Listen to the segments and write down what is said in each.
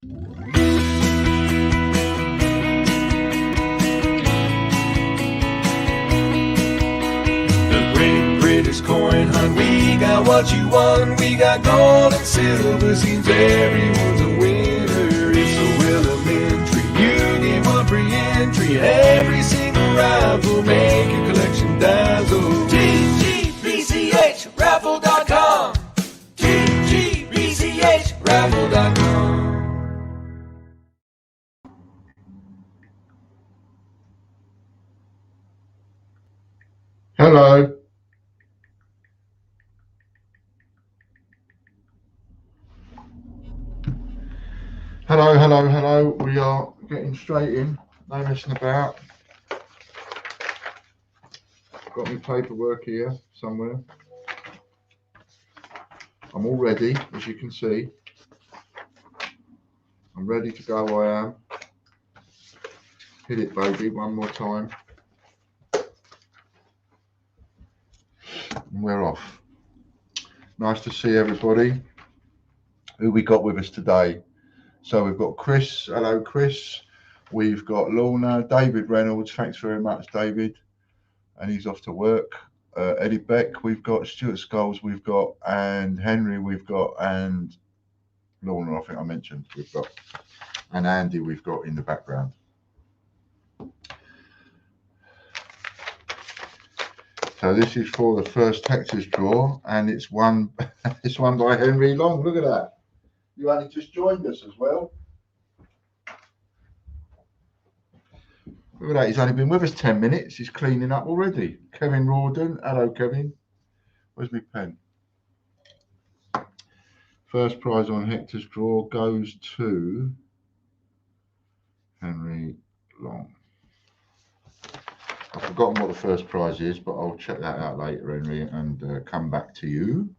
The Great British Coin Hunt, we got what you want. We got gold and silver, seems everyone's a winner. It's so elementary, you get one free entry. Every single raffle, make your collection dazzle. TGBCHraffle.com, TGBCHraffle.com. Hello. Hello. We are getting straight in. No messing about. Got my paperwork here somewhere. I'm all ready, as you can see. I'm ready to go, I am. Hit it, baby, one more time. And we're off. Nice to see everybody. Who we got with us today? So we've got Chris. Hello, Chris. We've got Lorna, David Reynolds. Thanks very much, David. And he's off to work. Eddie Beck, we've got Stuart Scholes, we've got, and Henry, we've got, and Lorna, I think I mentioned, we've got, and Andy, we've got in the background. So this is for the first Hector's draw, and it's won by Henry Long. Look at that. You only just joined us as well. Look at that, he's only been with us 10 minutes. He's cleaning up already. Kevin Rawdon. Hello, Kevin. Where's my pen? First prize on Hector's draw goes to Henry Long. I've forgotten what the first prize is, but I'll check that out later, Henry, and come back to you.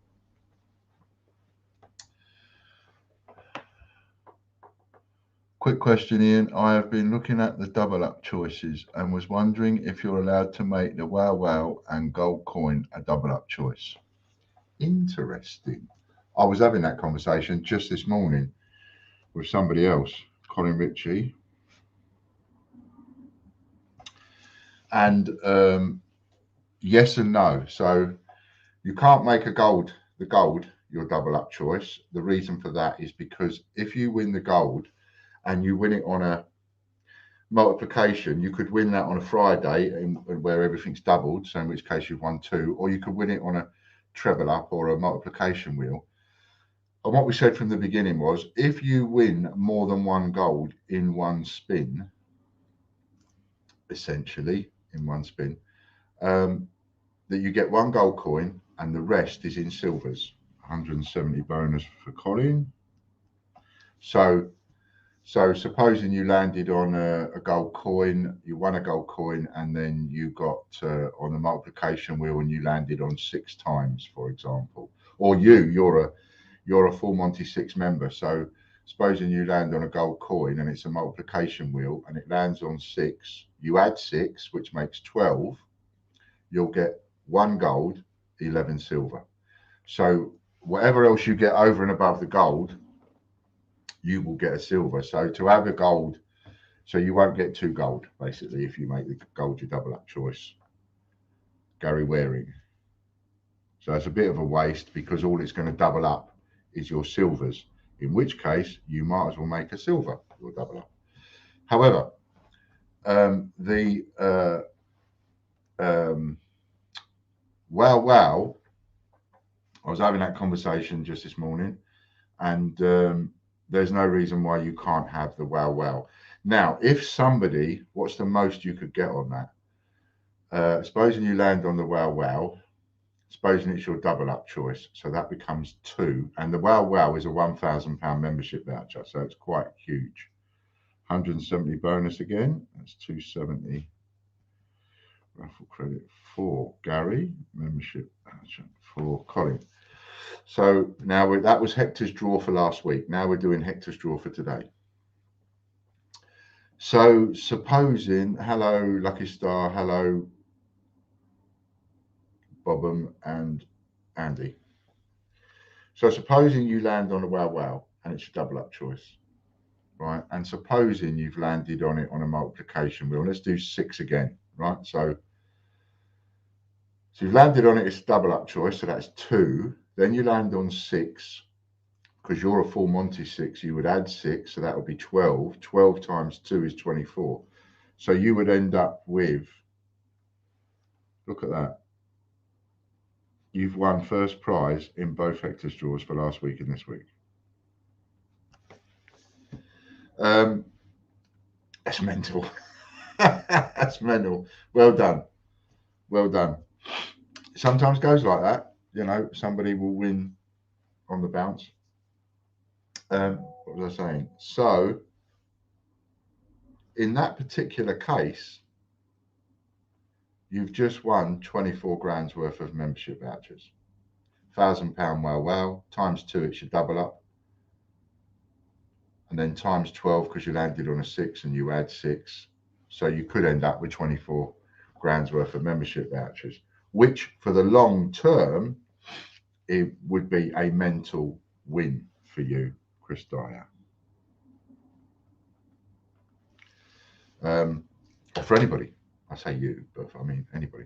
Quick question, Ian. I have been looking at the double up choices and was wondering if you're allowed to make the Wow Wow and gold coin a double up choice. Interesting. I was having that conversation just this morning with somebody else, Colin Ritchie. And yes and no. So you can't make the gold your double up choice. The reason for that is because if you win the gold, and you win it on a multiplication, you could win that on a Friday where everything's doubled, so in which case you've won 2, or you could win it on a treble up or a multiplication wheel. And what we said from the beginning was, if you win more than 1 gold in one spin, essentially in one spin, that you get 1 gold coin and the rest is in silvers. 170 bonus for Colin. So supposing you landed on a gold coin, you won a gold coin, and then you got on the multiplication wheel and you landed on 6 times, for example. Or you're a full Monty 6 member. So supposing you land on a gold coin and it's a multiplication wheel and it lands on 6, you add 6, which makes 12. You'll get 1 gold, 11 silver. So whatever else you get over and above the gold, you will get a silver. So to have a gold, so you won't get 2 gold, basically, if you make the gold your double up choice. Gary Waring. So it's a bit of a waste because all it's going to double up is your silvers, in which case you might as well make a silver, your double up. However, Wow, I was having that conversation just this morning, and there's no reason why you can't have the Wow. Now, if somebody, what's the most you could get on that? Supposing you land on the Wow, supposing it's your double up choice, so that becomes 2, and the Wow is a £1,000 membership voucher, so it's quite huge. 170 bonus again, that's 270. Raffle credit for Gary, membership voucher for Colin. So now that was Hector's draw for last week. Now we're doing Hector's draw for today. So supposing, hello Lucky Star, hello Bobbum and Andy. So supposing you land on a Wow and it's your double up choice. right? And supposing you've landed on it on a multiplication wheel, let's do 6 again, right? So you've landed on it, it's double up choice, so that's 2. Then you land on 6, because you're a full Monty 6, you would add 6, so that would be 12. 12 times 2 is 24. So you would end up with, look at that. You've won first prize in both Hector's draws for last week and this week. That's mental. That's mental. Well done. Well done. Sometimes goes like that. You know, somebody will win on the bounce. What was I saying? So, in that particular case, you've just won 24 grand's worth of membership vouchers. £1,000 wow times 2, it should double up. And then times 12 because you landed on a 6 and you add 6. So you could end up with 24 grand's worth of membership vouchers, which for the long term, it would be a mental win for you, Chris Dyer. For anybody, I say you, but I mean anybody.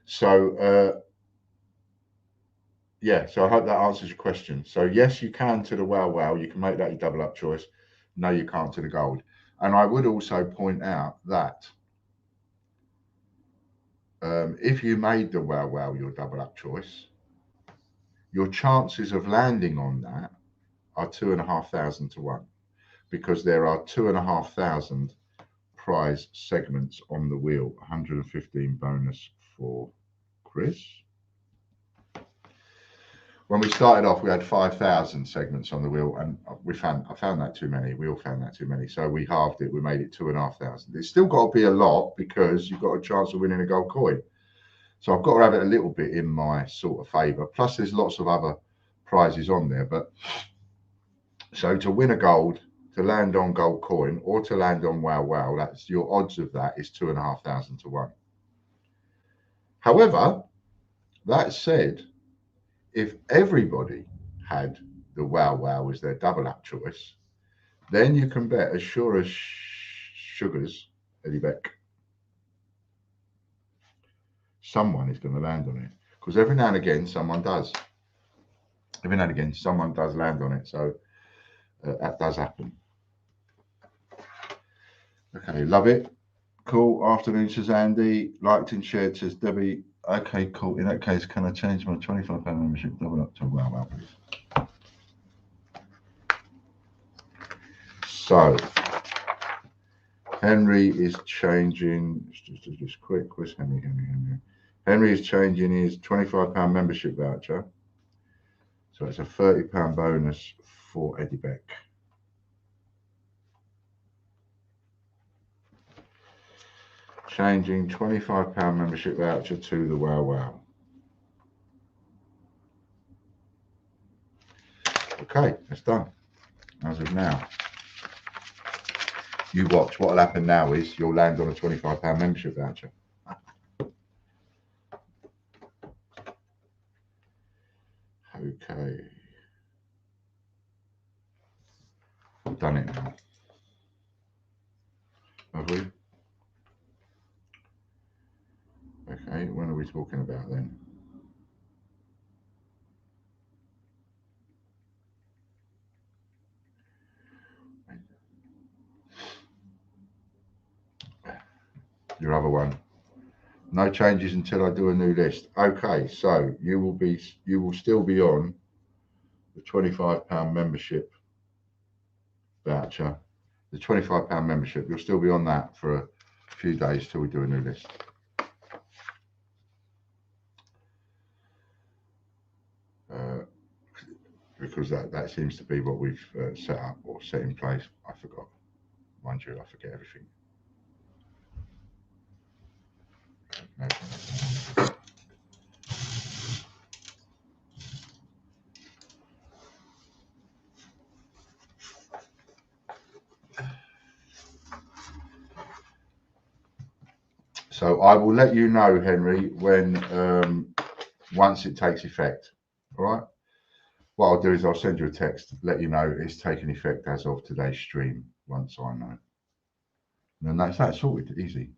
So, yeah, so I hope that answers your question. So yes, you can to the wow, you can make that your double up choice. No, you can't to the gold. And I would also point out that if you made the wow your double up choice, your chances of landing on that are 2,500 to 1, because there are 2,500 prize segments on the wheel. 115 bonus for Chris. When we started off, we had 5,000 segments on the wheel, and I found that too many. We all found that too many, so we halved it. We made it 2,500. It's still got to be a lot because you've got a chance of winning a gold coin. So I've got to have it a little bit in my sort of favour. Plus, there's lots of other prizes on there. But so to win a gold, to land on gold coin, or to land on wow, that's your odds of that is 2,500 to 1. However, that said, if everybody had the wow as their double up choice, then you can bet as sure as sugars, Eddie Beck, someone is going to land on it. Because every now and again, someone does. Every now and again, someone does land on it. So that does happen. Okay, love it. Cool. Afternoon, says Andy. Liked and shared, says Debbie. Okay, cool. In that case, can I change my £25 membership double up to wow, please? So, Henry is changing. Just quick. Where's Henry? Henry is changing his £25 membership voucher. So it's a £30 bonus for Eddie Beck. Changing £25 membership voucher to the wow. Okay, that's done. As of now. You watch. What will happen now is you'll land on a £25 membership voucher. Okay. We've done it now. Have we? Okay, when are we talking about then? Your other one. No changes until I do a new list. Okay, so you will still be on the £25 membership voucher. The £25 membership, you'll still be on that for a few days till we do a new list. Because that seems to be what we've set up or set in place. I forgot. Mind you, I forget everything. No. So I will let you know, Henry, when once it takes effect. All right. What I'll do is I'll send you a text, let you know it's taken effect as of today's stream, once I know. And then that's that sorted, easy.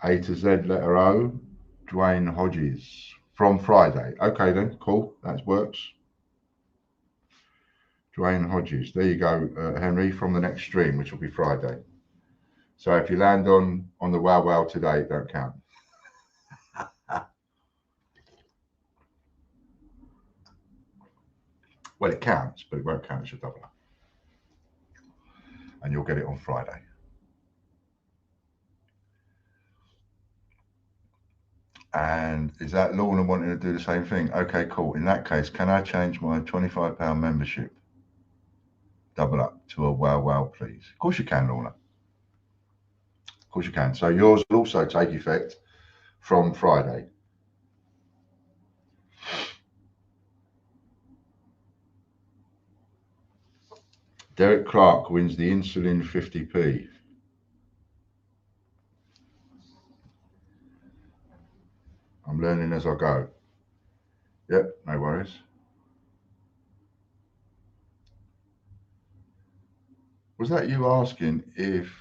A to Z letter O, Dwayne Hodges from Friday. Okay then, cool, that works. Dwayne Hodges, there you go, Henry, from the next stream, which will be Friday. So if you land on the Wow Wow today, it don't count. Well, it counts, but it won't count as your double up. And you'll get it on Friday. And is that Lorna wanting to do the same thing? Okay, cool. In that case, can I change my £25 membership double up to a Wow Wow, please? Of course you can, Lorna. Of course you can. So yours will also take effect from Friday. Derek Clark wins the Insulin 50p. I'm learning as I go. Yep, no worries. Was that you asking if...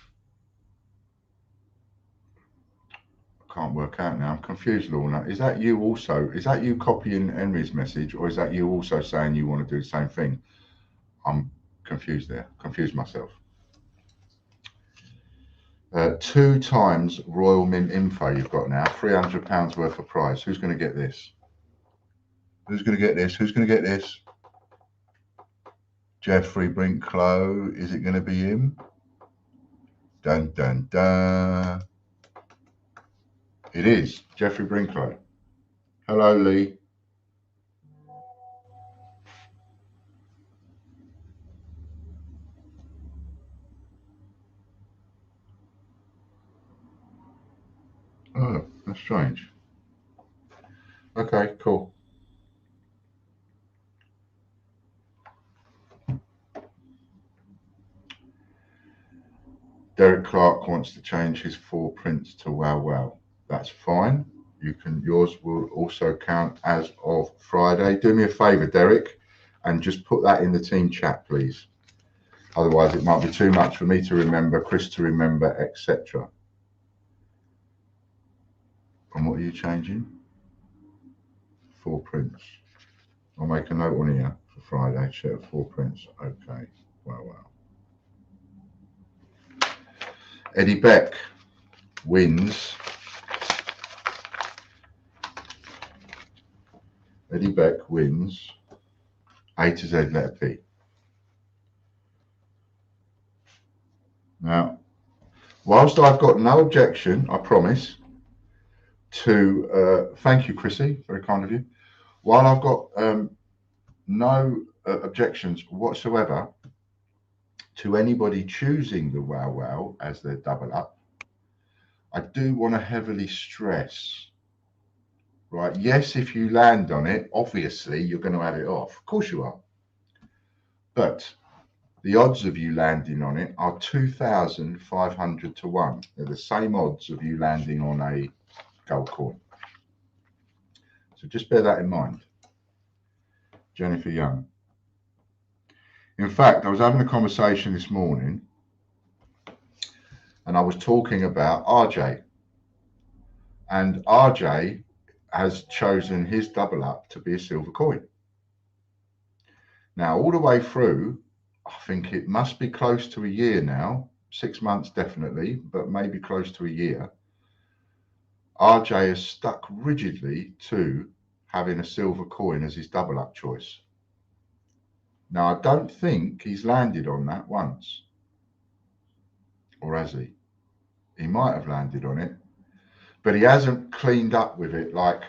I can't work out now. I'm confused, Lorna. Is that you also? Is that you copying Henry's message, or is that you also saying you want to do the same thing? I'm confused there. Confused myself. 2 times Royal Mint info you've got now. £300 worth of prize. Who's going to get this? Who's going to get this? Who's going to get this? Jeffrey Brinklow. Is it going to be him? Dun, dun, dun. It is Jeffrey Brinklow. Hello, Lee. Oh, that's strange. Okay, cool. Derek Clark wants to change his 4 prints to Wow Wow. That's fine. You can. Yours will also count as of Friday. Do me a favor, Derek, and just put that in the team chat, please. Otherwise, it might be too much for me to remember, Chris to remember, etc. And what are you changing? 4 prints. I'll make a note on here for Friday. Share 4 prints. Okay. Wow, wow. Eddie Beck wins. Eddie Beck wins A to Z letter P. Now, whilst I've got no objection, I promise, to thank you, Chrissy, very kind of you. While I've got no objections whatsoever to anybody choosing the Wow Wow as their double up, I do want to heavily stress, right? Yes, if you land on it, obviously you're going to have it off. Of course you are. But the odds of you landing on it are 2,500 to 1. They're the same odds of you landing on a gold coin. So just bear that in mind. Jennifer Young. In fact, I was having a conversation this morning and I was talking about RJ. And RJ has chosen his double up to be a silver coin. Now, all the way through, I think it must be close to a year now, 6 months definitely, but maybe close to a year. RJ has stuck rigidly to having a silver coin as his double up choice. Now, I don't think he's landed on that once. Or has he? He might have landed on it, but he hasn't cleaned up with it, like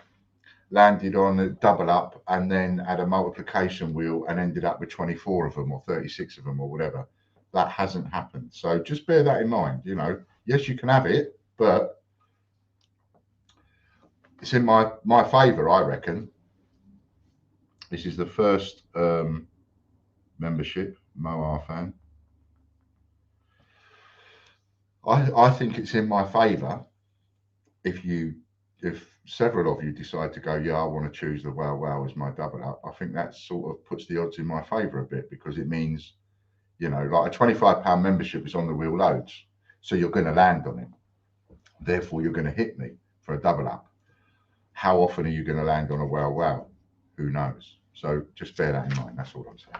landed on a double up and then had a multiplication wheel and ended up with 24 of them or 36 of them or whatever. That hasn't happened. So just bear that in mind. You know, yes, you can have it, but it's in my favor, I reckon. This is the first membership, Moa fan. I think it's in my favor if you if several of you decide to go, yeah, I want to choose the Wow Wow as my double up, I think that sort of puts the odds in my favour a bit, because it means, you know, like a £25 membership is on the wheel loads, so you're going to land on it. Therefore, you're going to hit me for a double up. How often are you going to land on a Wow Wow? Who knows? So just bear that in mind. That's all I'm saying.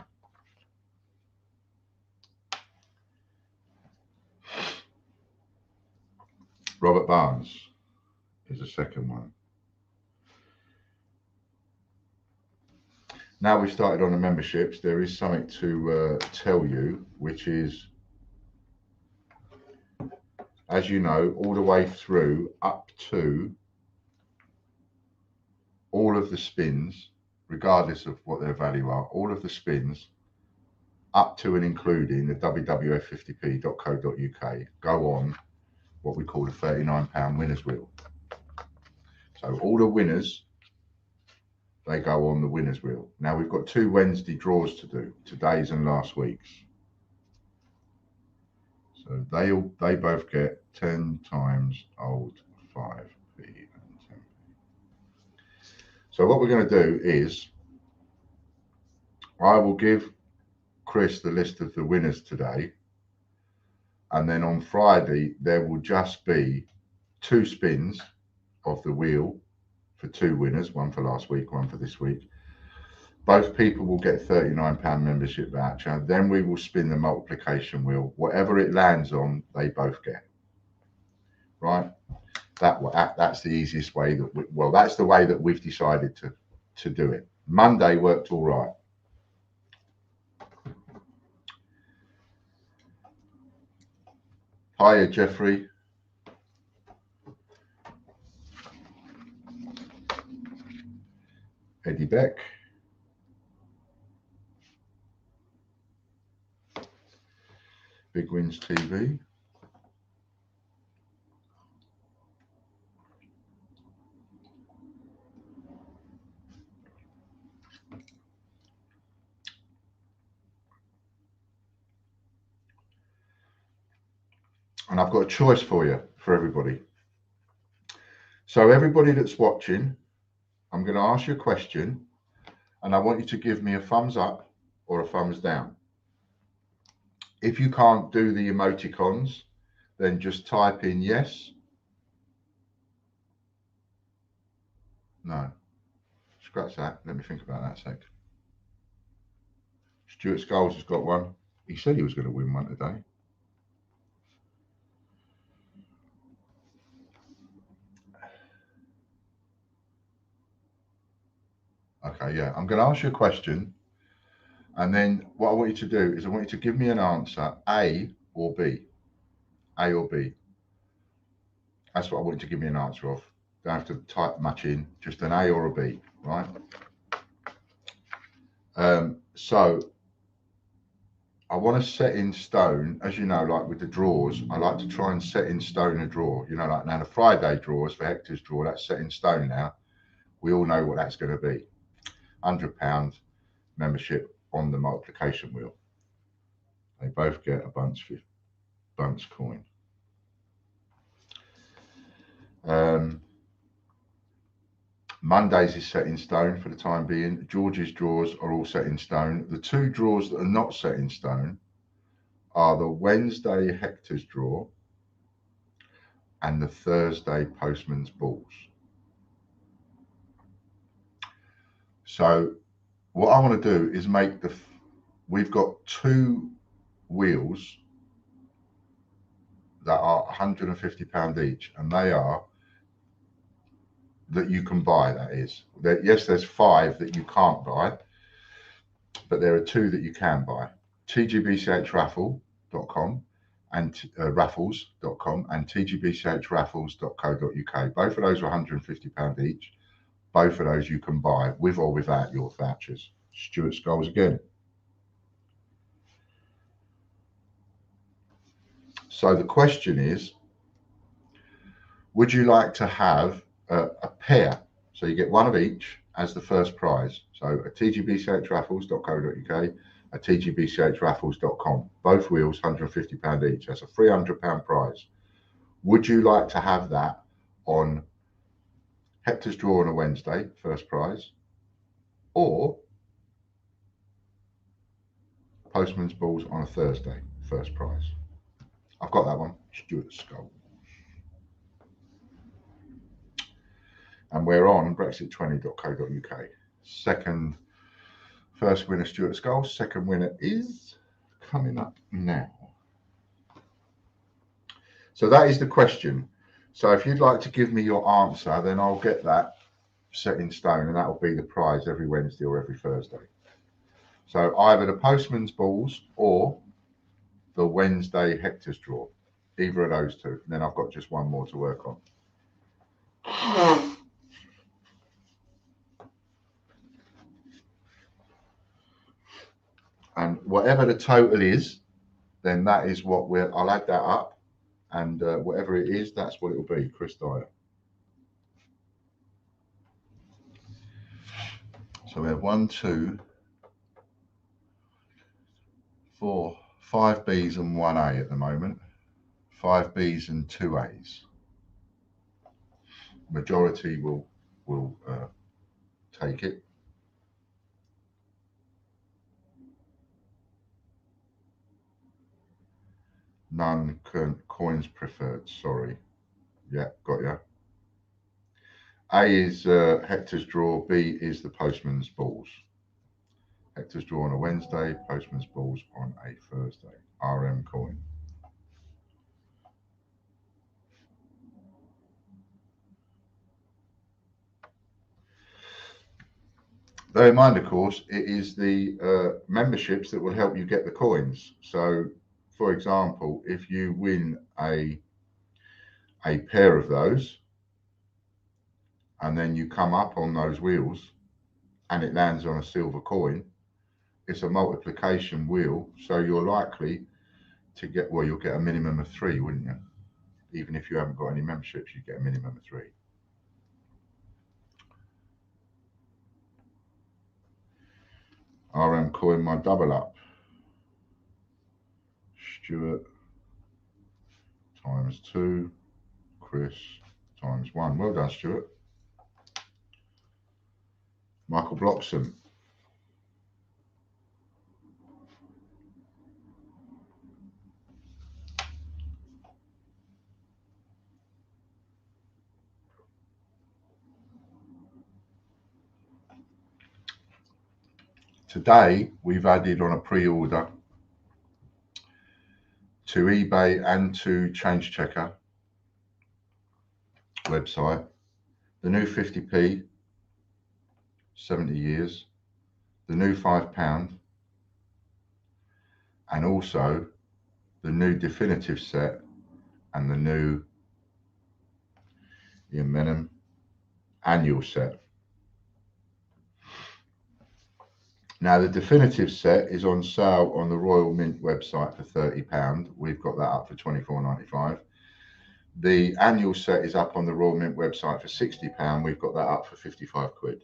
Robert Barnes is the second one. Now we've started on the memberships, there is something to tell you, which is, as you know, all the way through up to all of the spins, regardless of what their value are, all of the spins up to and including the wwf50p.co.uk go on what we call a £39 winners wheel. So all the winners, they go on the winners wheel. Now we've got 2 Wednesday draws to do, today's and last week's. So they both get 10 times old 5p and 10p. So what we're going to do is, I will give Chris the list of the winners today, and then on Friday there will just be 2 spins of the wheel for 2 winners, one for last week, one for this week. Both people will get £39 membership voucher. Then we will spin the multiplication wheel. Whatever it lands on, they both get. Right? That's the easiest way that that's the way that we've decided to do it. Monday worked all right. Hiya, Jeffrey. Eddie Beck. Big Wins TV. And I've got a choice for you, for everybody. So everybody that's watching, I'm going to ask you a question, and I want you to give me a thumbs up or a thumbs down. If you can't do the emoticons, then just type in yes. No. Scratch that. Let me think about that a sec. Stuart Scholes has got one. He said he was going to win one today. Okay, yeah. I'm going to ask you a question, and then what I want you to do is I want you to give me an answer, A or B. A or B. That's what I want you to give me an answer of. Don't have to type much in, just an A or a B, right? So I want to set in stone, as you know, like with the draws, I like to try and set in stone a draw. You know, like now the Friday draws for Hector's draw, that's set in stone now. We all know what that's going to be. £100 membership on the multiplication wheel. They both get a bunch coin. Mondays is set in stone for the time being. George's draws are all set in stone. The 2 draws that are not set in stone are the Wednesday Hector's draw and the Thursday Postman's Balls. So what I want to do is make we've got 2 wheels that are £150 each, and they are that you can buy, that is. Yes, there's 5 that you can't buy, but there are 2 that you can buy. tgbchraffle.com and raffles.com and tgbchraffles.co.uk. Both of those are £150 each. Both of those you can buy with or without your vouchers. Stuart Scholes again. So the question is, would you like to have a pair? So you get 1 of each as the first prize. So a tgbchraffles.co.uk, a tgbchraffles.com. Both wheels, £150 each. That's a £300 prize. Would you like to have that on Hector's Draw on a Wednesday, first prize, or Postman's Balls on a Thursday, first prize. I've got that one, Stuart Skull. And we're on brexit20.co.uk. First winner, Stuart Skull. Second winner is coming up now. So that is the question. So if you'd like to give me your answer, then I'll get that set in stone, and that will be the prize every Wednesday or every Thursday. So either the Postman's Balls or the Wednesday Hector's Draw, either of those two. And then I've got just one more to work on. And whatever the total is, then that is what I'll add that up, and whatever it is, that's what it will be. Chris Dyer. So we have 1, 2, 4, 5 Bs and 1 A at the moment. 5 Bs and 2 As. Majority will take it. None coins preferred. Sorry. Yeah, got you. A is Hector's Draw. B is the Postman's Balls. Hector's Draw on a Wednesday, Postman's Balls on a Thursday. RM coin. Bear in mind, of course, it is the memberships that will help you get the coins. So, for example, if you win a pair of those, and then you come up on those wheels, and it lands on a silver coin, it's a multiplication wheel, so you're likely to get, well, you'll get a minimum of 3, wouldn't you? Even if you haven't got any memberships, you get a minimum of 3. RM coin, my double up. Stuart times 2, Chris times 1. Well done, Stuart. Michael Bloxham. Today, we've added on a pre-order to eBay and to Change Checker website, the new 50p, 70 years, the new £5, and also the new definitive set and the new Ian Menham annual set. Now, the definitive set is on sale on the Royal Mint website for £30. We've got that up for £24.95. The annual set is up on the Royal Mint website for £60. We've got that up for 55 quid.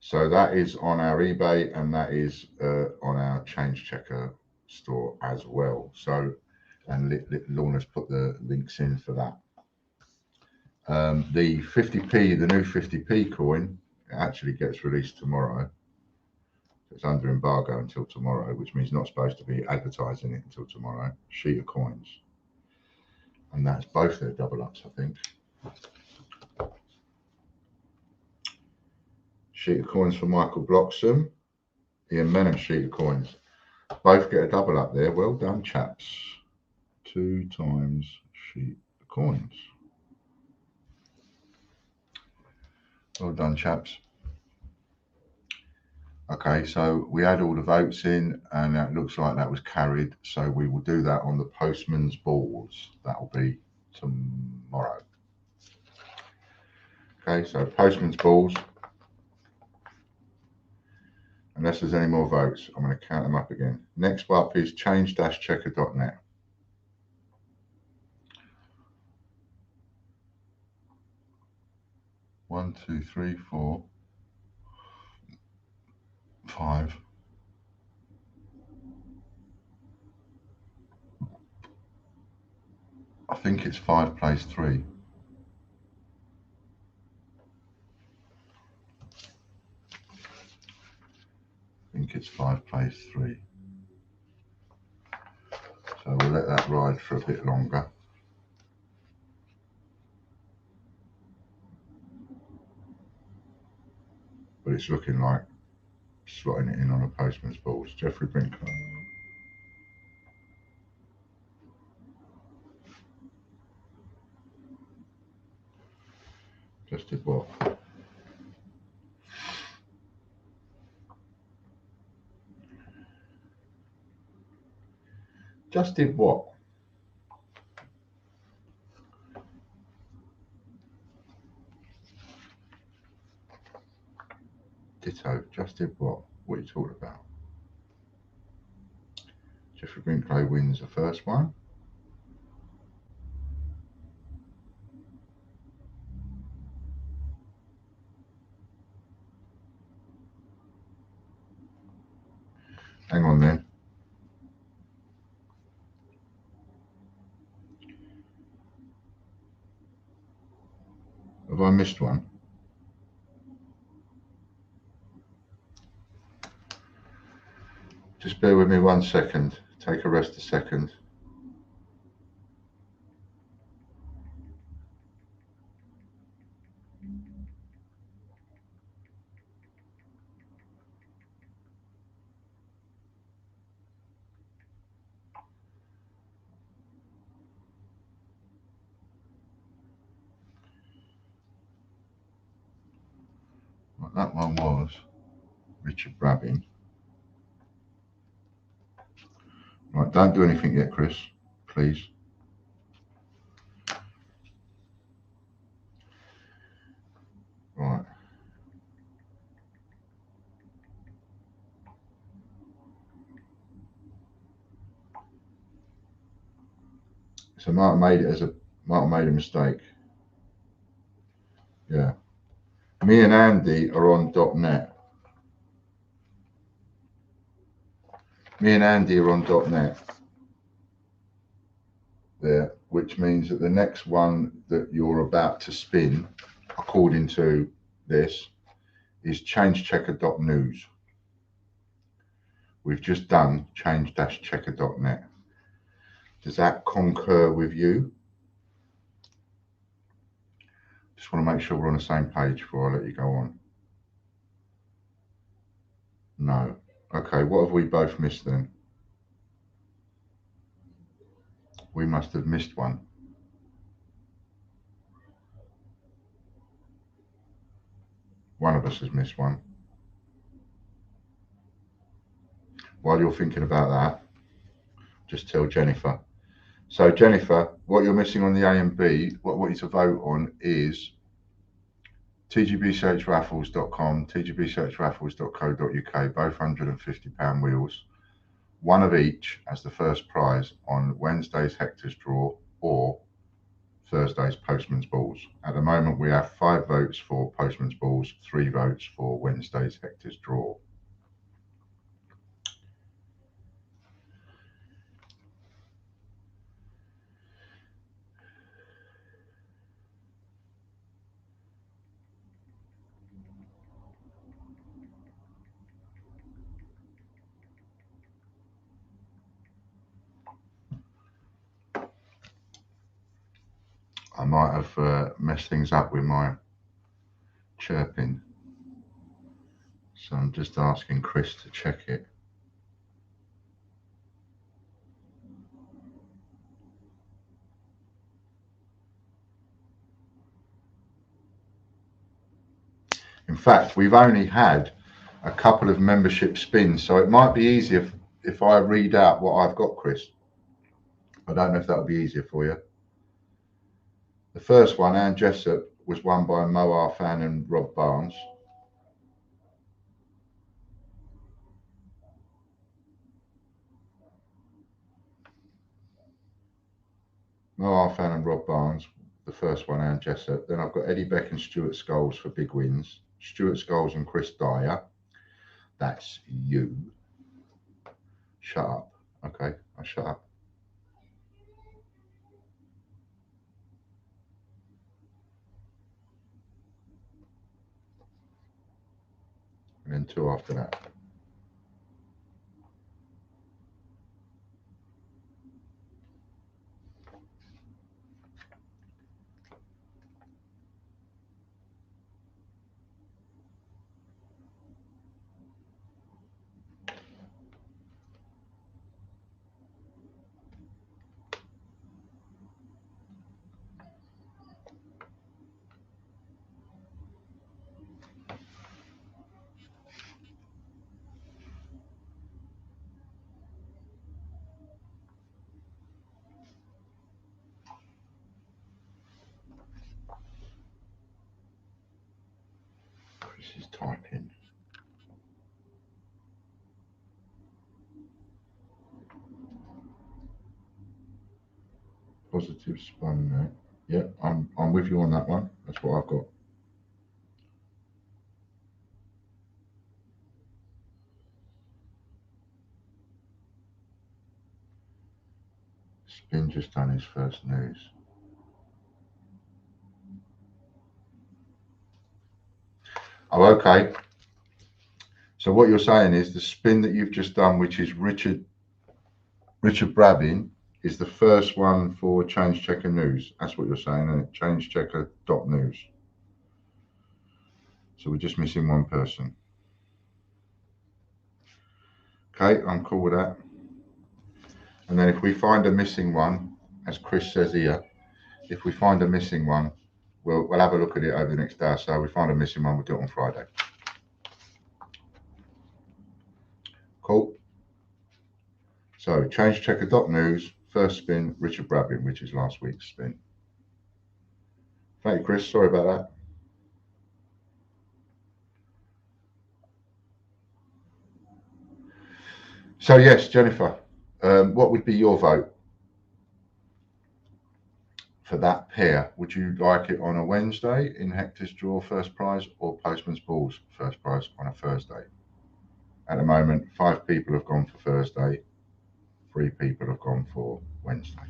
So that is on our eBay, and that is on our Change Checker store as well. So, and Lorna's put the links in for that. The 50p, the new 50p coin, it actually gets released tomorrow. It's under embargo until tomorrow, which means not supposed to be advertising it until tomorrow. Sheet of coins. And that's both their double ups, I think. Sheet of coins for Michael Bloxham. Ian Menham sheet of coins. Both get a double up there. Well done, chaps. 2 times sheet of coins. Well done, chaps. Okay, so we had all the votes in, and it looks like that was carried. So we will do that on the Postman's Balls. That will be tomorrow. Okay, so Postman's Balls. Unless there's any more votes, I'm going to count them up again. Next up is change-checker.net. One, 2, 3, 4, 5, I think it's 5 plays 3. I think it's 5 plays 3. So we'll let that ride for a bit longer. But it's looking like slotting it in on a postman's balls. Geoffrey Brinkley. Just did what? Just did what? Ditto. Just did what? What are you talking about? Geoffrey Brinkley wins the first one. Hang on then. Have I missed one? Just bear with me 1 second. Take a rest a second. Right, that one was Richard Brabbin. Right, don't do anything yet, Chris, please. Right. So Mark made a mistake. Yeah. Me and Andy are on .net. Me and Andy are on .net. There, which means that the next one that you're about to spin, according to this, is changechecker.news. We've just done change-checker.net. Does that concur with you? Just want to make sure we're on the same page before I let you go on. No. Okay, what have we both missed then? We must have missed one. One of us has missed one. While you're thinking about that, just tell Jennifer. So Jennifer, what you're missing on the A and B, what I want you to vote on is tgbsearchraffles.com, tgbsearchraffles.co.uk, both £150 wheels, one of each as the first prize on Wednesday's Hector's Draw or Thursday's Postman's Balls. At the moment, we have 5 votes for Postman's Balls, 3 votes for Wednesday's Hector's Draw. I might have messed things up with my chirping, so I'm just asking Chris to check it. In fact, we've only had a couple of membership spins, so it might be easier if I read out what I've got, Chris. I don't know if that'll be easier for you. The first one, Anne Jessup, was won by Mo Arfan and Rob Barnes. Mo Arfan and Rob Barnes, the first one, Anne Jessup. Then I've got Eddie Beck and Stuart Scholes for big wins. Stuart Scholes and Chris Dyer. That's you. Shut up. Okay, I shut up. two after that. Chris is typing. Positive spun there. Yeah, I'm with you on that one. That's what I've got. Spin just done his first news. Oh, okay. So what you're saying is the spin that you've just done, which is Richard Brabin, is the first one for Change Checker News. That's what you're saying, isn't it? Changechecker.news. So we're just missing one person. Okay, I'm cool with that. And then if we find a missing one, as Chris says here, if we find a missing one, we'll have a look at it over the next day or so. We find a missing one, we'll do it on Friday. Cool. So changechecker.news, first spin, Richard Brabin, which is last week's spin. Thank you, Chris. Sorry about that. So yes, Jennifer, what would be your vote for that pair? Would you like it on a Wednesday in Hector's draw first prize or Postman's Balls first prize on a Thursday? At the moment, 5 people have gone for Thursday, 3 people have gone for Wednesday.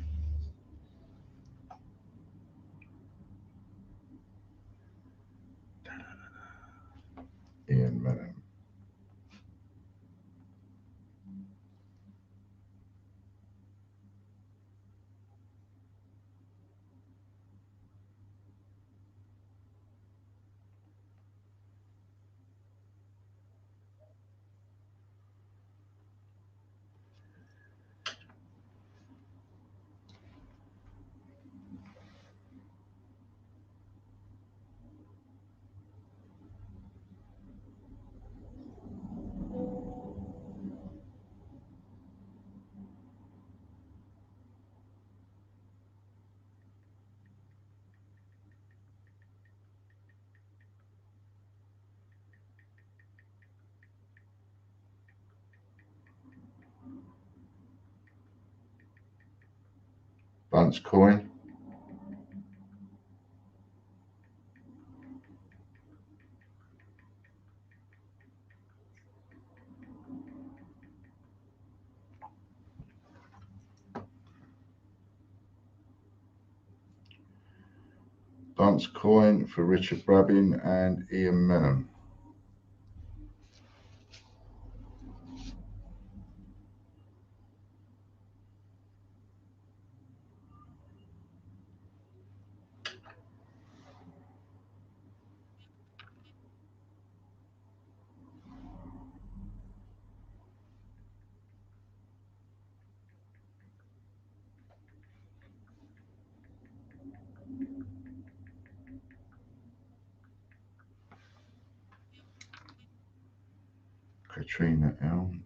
Ian Menon. Bunce coin. Bunce coin for Richard Brabin and Ian Menon. Katrina Elms.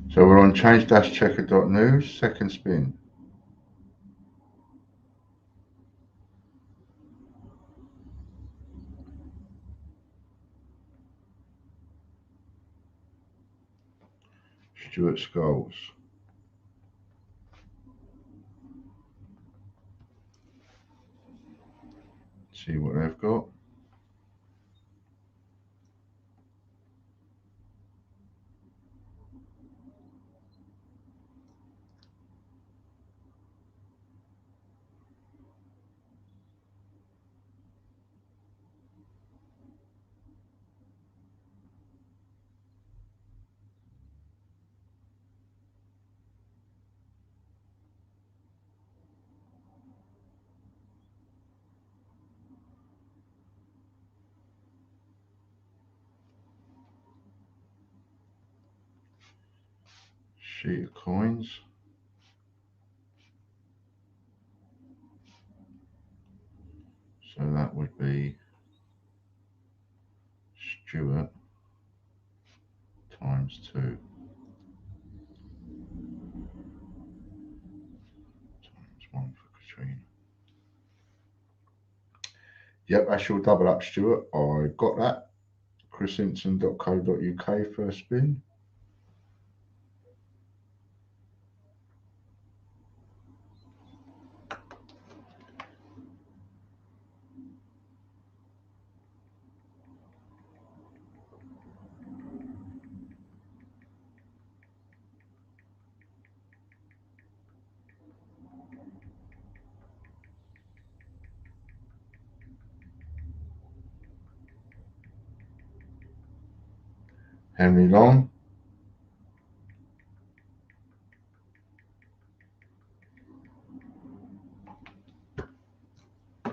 So we're on change-checker.news, second spin. Stuart Scholes. see what they've got. Sheet of coins. So that would be Stuart times 2 times 1 for Katrina. Yep, that's your double up, Stuart. I got that. chrishinson.co.uk first spin. Henry Long. I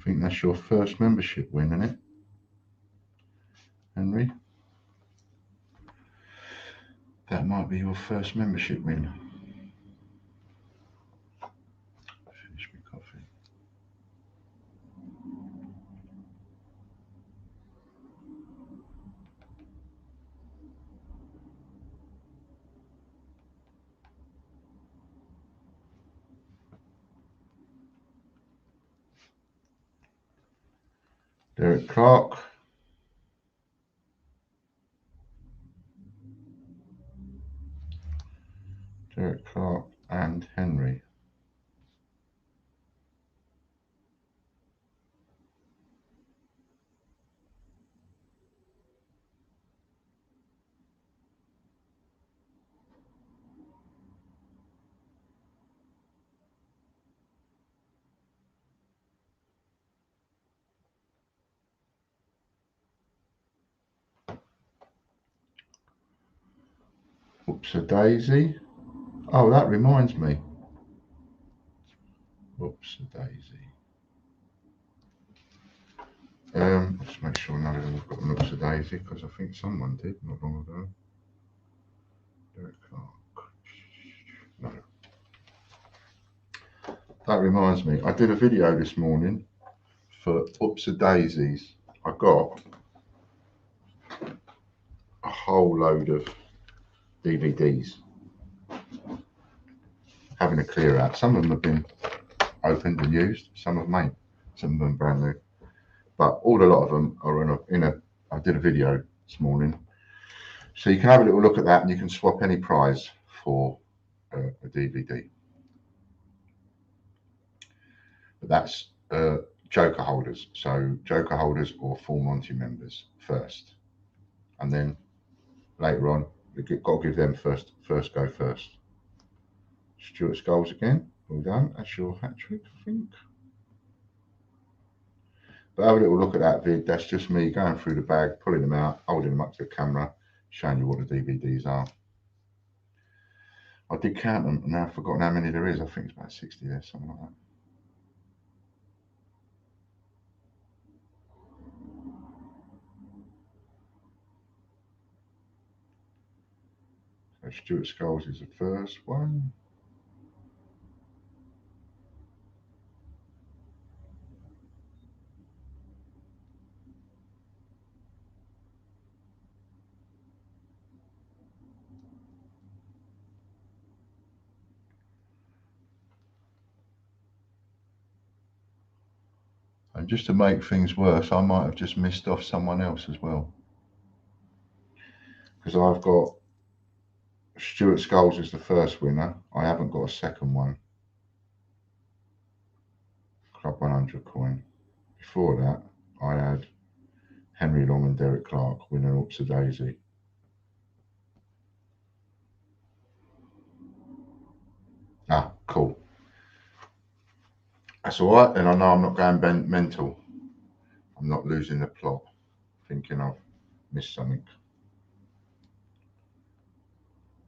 think that's your first membership win, isn't it, Henry? That might be your first membership win. Finish my coffee. Derek Clark. Derek Clark and Henry. Oops, a daisy. Oh, that reminds me. Oops, a daisy. Let's make sure none of them have got an oops, a daisy, because I think someone did not long ago. Derek Clark. No. That reminds me, I did a video this morning for oops, a daisies. I got a whole load of DVDs. Having a clear out. Some of them have been opened and used, some of them ain't. Some of them brand new. But a lot of them are I did a video this morning. So you can have a little look at that and you can swap any prize for a DVD. But that's Joker holders. So Joker holders or full Monty members first. And then later on, you've got to give them first go first. Stuart Skulls again. Well done. That's your hat trick, I think. But have a little look at that vid. That's just me going through the bag, pulling them out, holding them up to the camera, showing you what the DVDs are. I did count them, and now I've forgotten how many there is. I think it's about 60 there, something like that. So Stuart Skulls is the first one. And just to make things worse, I might have just missed off someone else as well. Because I've got Stuart Skulls as the first winner. I haven't got a second one. Club 100 coin. Before that, I had Henry Long and Derek Clark winning Oops a Daisy. Ah, cool. That's all right, and I know I'm not going mental. I'm not losing the plot, thinking I've missed something.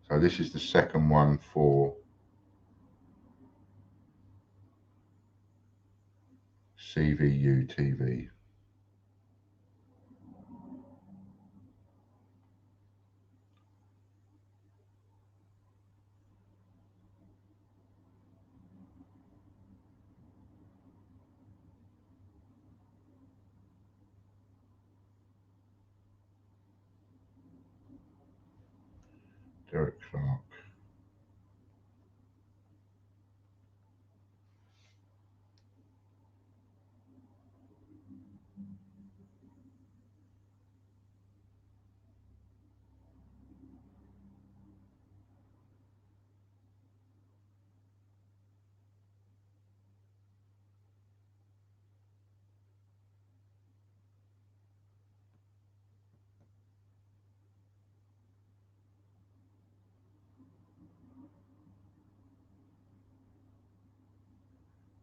So this is the second one for CVU TV. Derek Clark.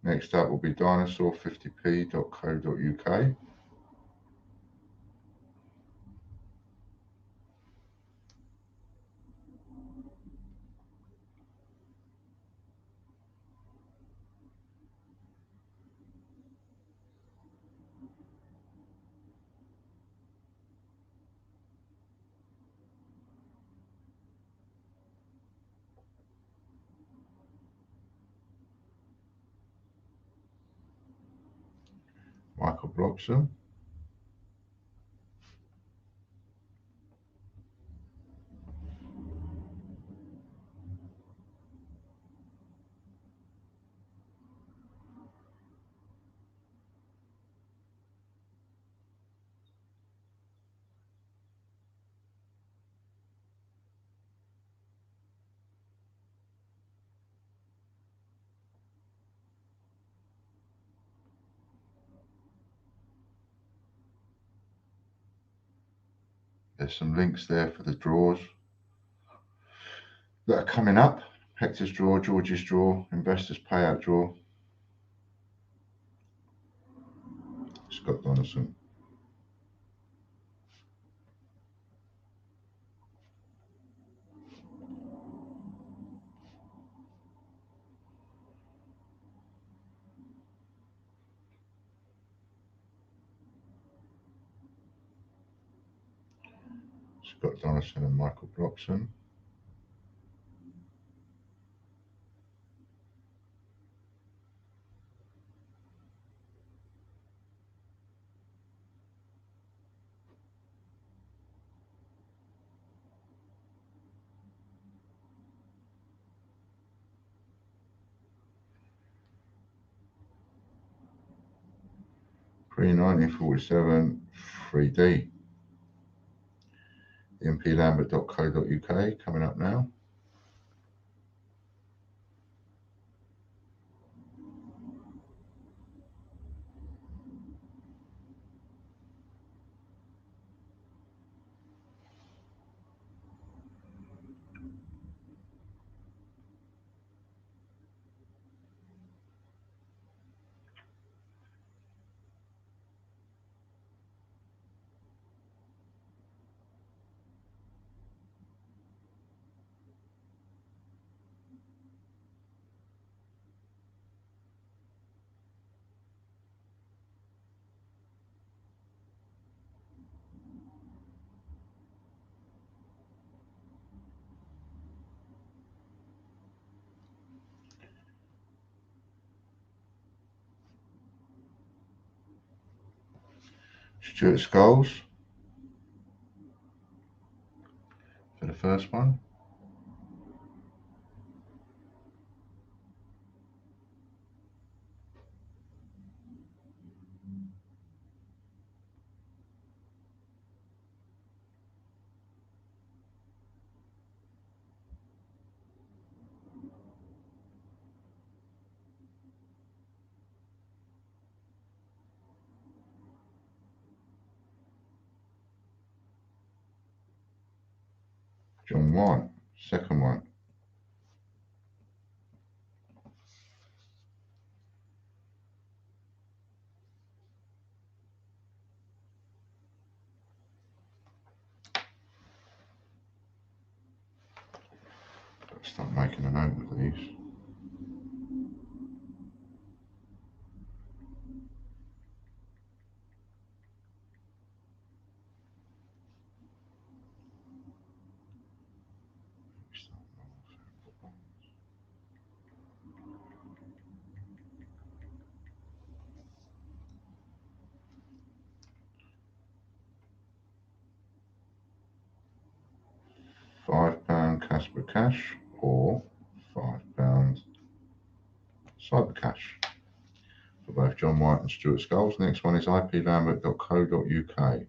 Next up will be dinosaur50p.co.uk. Michael Bloxham. There's some links there for the draws that are coming up. Hector's draw, George's draw, Investors Payout draw. Scott Donaldson. Scott Donaldson and Michael Bloxham. Pre-1947 3D. mplambert.co.uk coming up now. Stuart Scholes for the first one. John White, second one. Start making a note of these. £5 Casper Cash or £5 Cyber Cash for both John White and Stuart Skulls. Next one is iplambert.co.uk.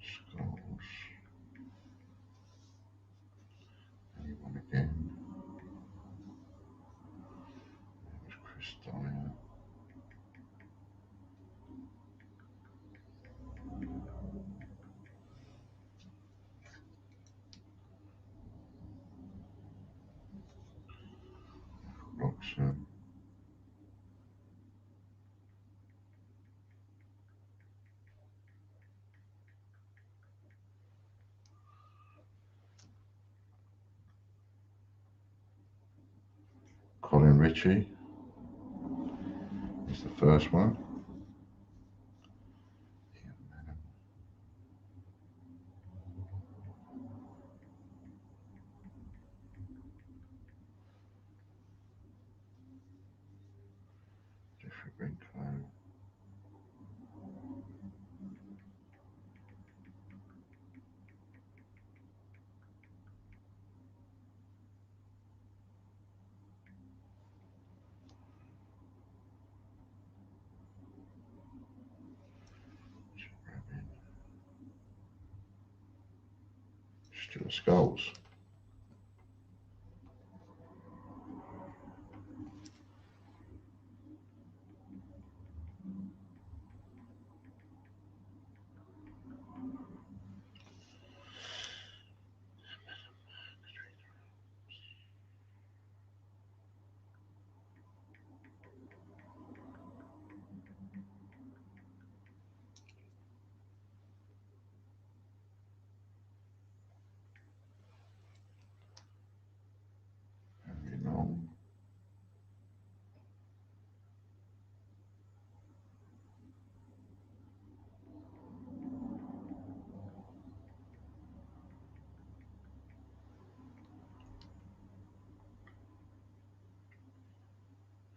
Skulls. Anyone again? There's Chris Dyer. Roxon. Colin Ritchie is the first one. Jeffrey Brinklow. Stuart Skulls. Henry Long.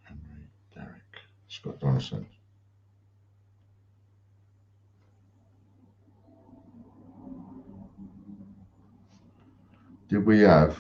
Henry Derrick. Scott Donaldson. Did we have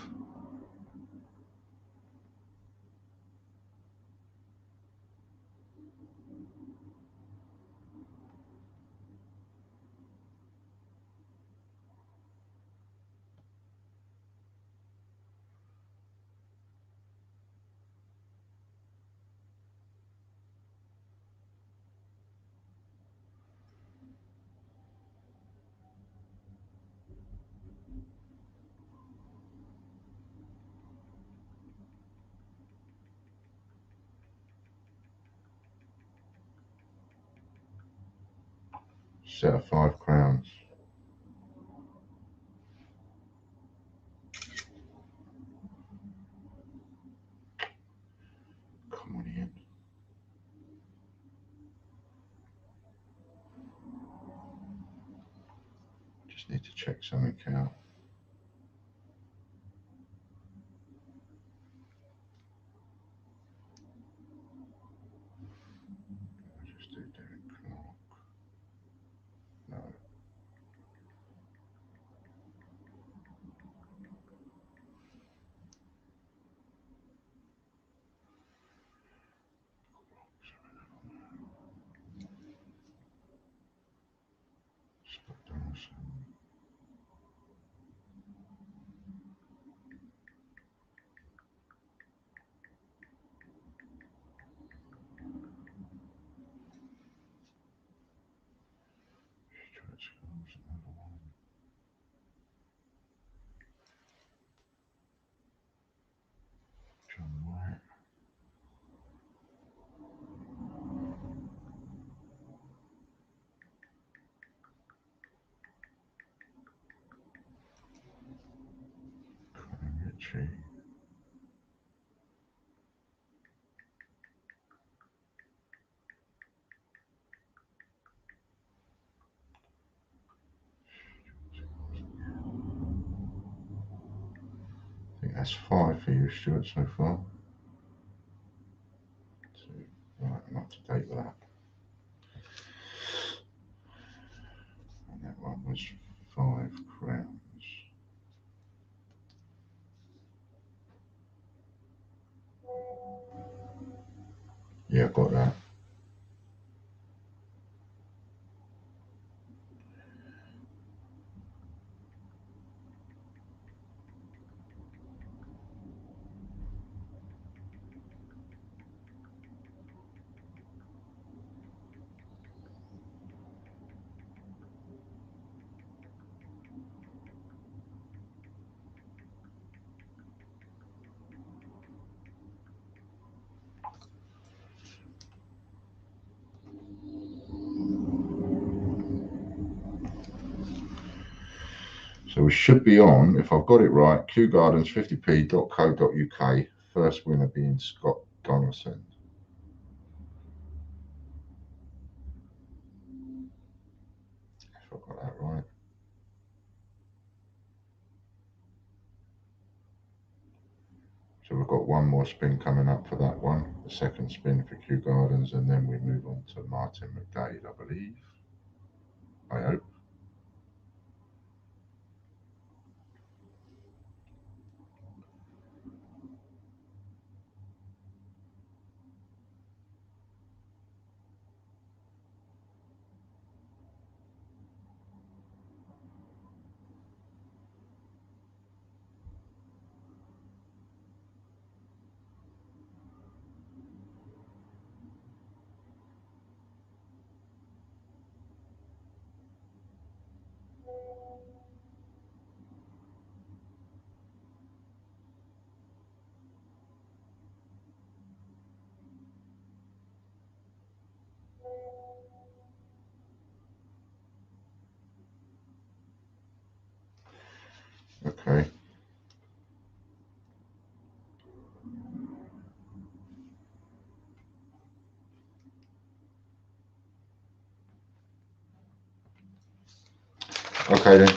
set of 5 crowns? Come on in. Just need to check something out. Just do Derek Clark. No. Scott Donaldson. John White. Colin Ritchie. I think that's 5 for you, Stuart, so far. Right, I'm up to date with that. And that one was 5 crowns. Yeah, got that. So we should be on, if I've got it right, kewgardens50p.co.uk, first winner being Scott Donaldson. If I've got that right. So we've got one more spin coming up for that one, the second spin for Kew Gardens, and then we move on to Martin McDade, I believe. I hope. Okay. Okay then.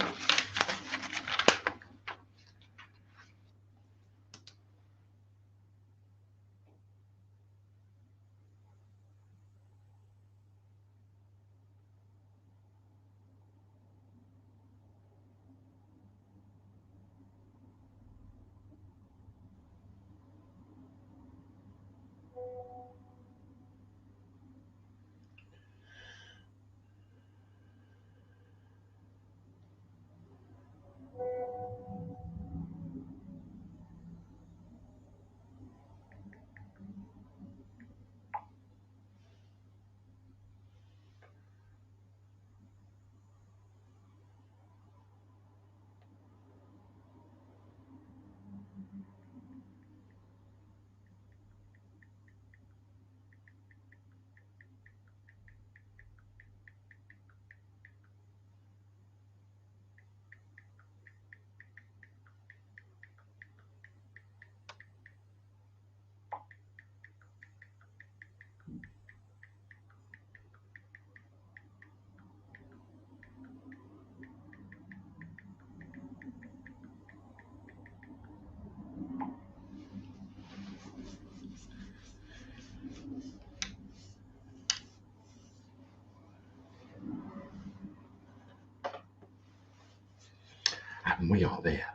And we are there.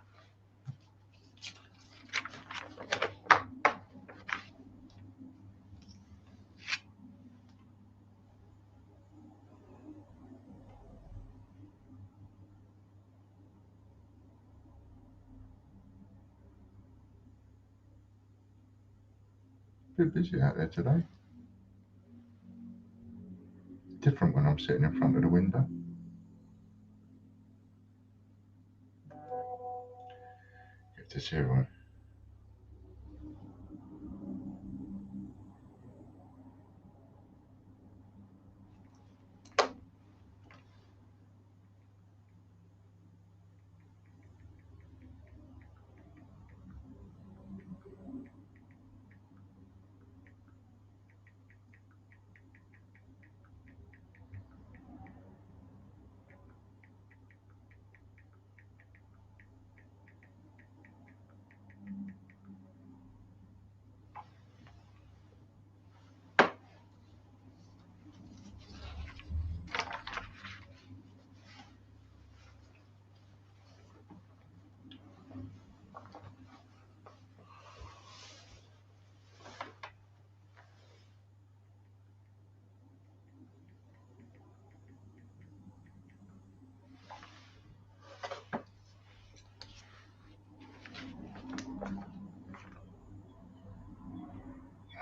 A bit busy out there today. Different when I'm sitting in front of the window. back to 0.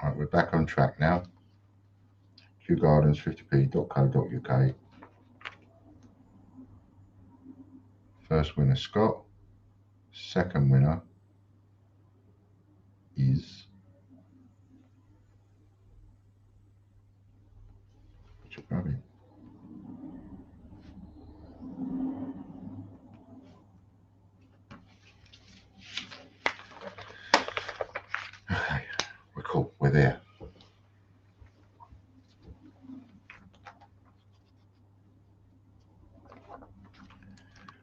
Right, we're back on track now. QGardens50p.co.uk. First winner Scott. Second winner is Richard Brabbin. Okay, we're cool. We're there.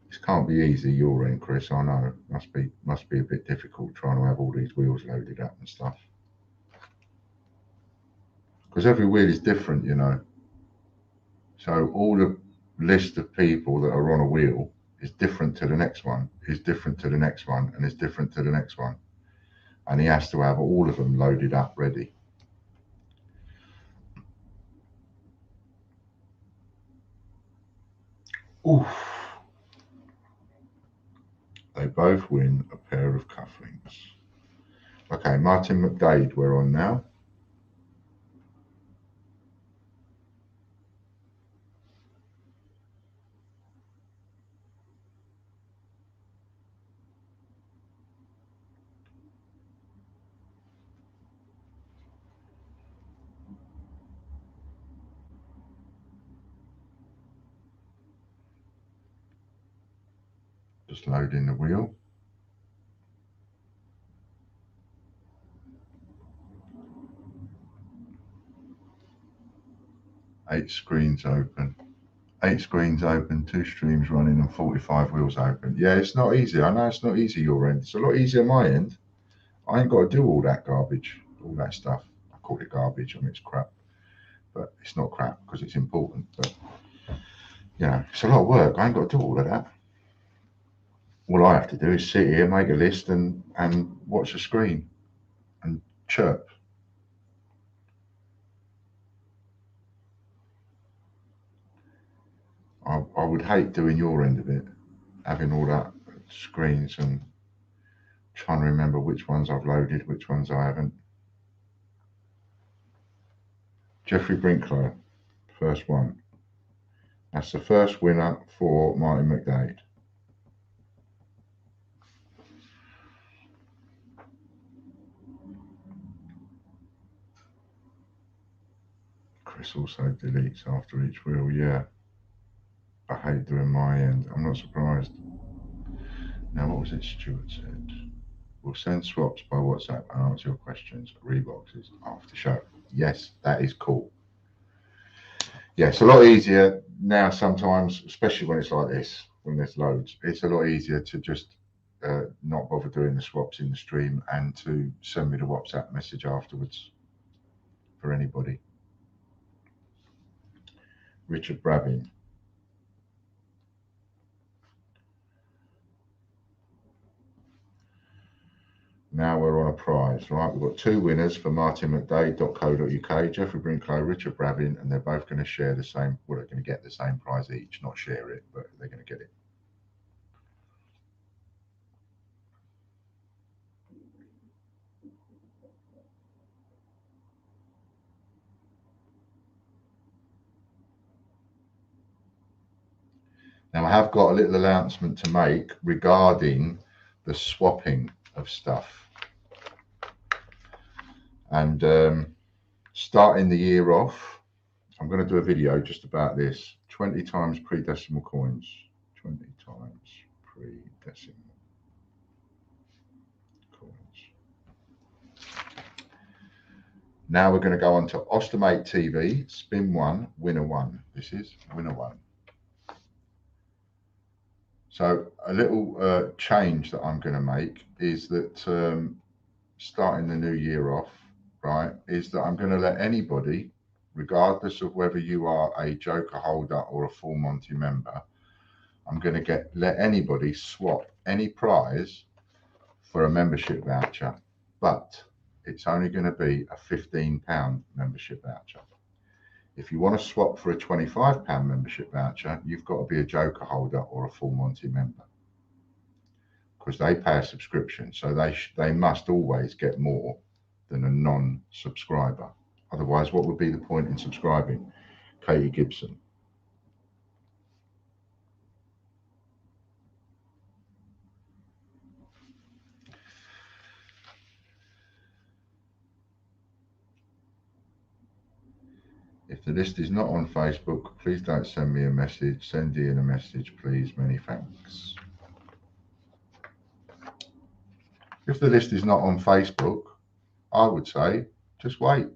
This can't be easy your end, Chris. I know. Must be a bit difficult trying to have all these wheels loaded up and stuff. Because every wheel is different, you know. So all the list of people that are on a wheel is different to the next one, is different to the next one, and is different to the next one. And he has to have all of them loaded up ready. Oof. They both win a pair of cufflinks. Okay, Martin McDade we're on now. Just loading the wheel. Eight screens open. 8 screens open, 2 streams running, and 45 wheels open. Yeah, it's not easy. I know it's not easy your end. It's a lot easier my end. I ain't got to do all that garbage, all that stuff. I call it garbage. I mean, it's crap. But it's not crap because it's important. But, you know, it's a lot of work. I ain't got to do all of that. All I have to do is sit here, make a list, and watch the screen and chirp. I would hate doing your end of it, having all that screens and trying to remember which ones I've loaded, which ones I haven't. Jeffrey Brinklow, first one. That's the first winner for Martin McDade. Chris also deletes after each wheel, yeah. I hate doing my end. I'm not surprised. Now, what was it Stuart said? We'll send swaps by WhatsApp and answer your questions. Reboxes after show. Yes, that is cool. Yeah, it's a lot easier now sometimes, especially when it's like this, when there's loads. It's a lot easier to just not bother doing the swaps in the stream and to send me the WhatsApp message afterwards for anybody. Richard Brabbin. Now we're on a prize, right? We've got 2 winners for martinmcdade.co.uk, Jeffrey Brinklow, Richard Brabbin, and they're both going to share the same, well, they're going to get the same prize each, not share it, but they're going to get it. Now I have got a little announcement to make regarding the swapping of stuff. And starting the year off, I'm going to do a video just about this. 20 times pre-decimal coins. 20 times pre-decimal coins. Now we're going to go on to Ostomate TV, spin 1, winner 1. This is winner 1. So a little change that I'm going to make is that starting the new year off, right, is that I'm going to let anybody, regardless of whether you are a Joker holder or a full Monty member, I'm going to let anybody swap any prize for a membership voucher, but it's only going to be a £15 membership voucher. If you want to swap for a £25 membership voucher, you've got to be a Joker holder or a full Monty member, because they pay a subscription, so they must always get more than a non-subscriber. Otherwise, what would be the point in subscribing? Katie Gibson. If the list is not on Facebook, please don't send me a message. Send Ian a message, please. Many thanks. If the list is not on Facebook, I would say just wait.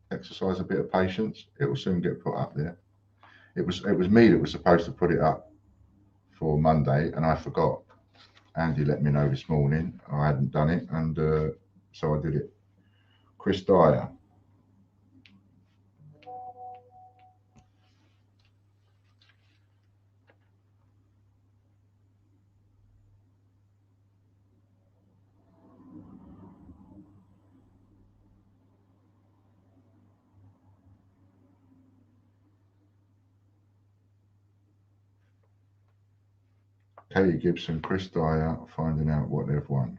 Exercise a bit of patience. It will soon get put up there. It was me that was supposed to put it up for Monday, and I forgot. Andy let me know this morning I hadn't done it, and so I did it. Chris Dyer. Katie Gibson, Chris Dyer, finding out what they've won.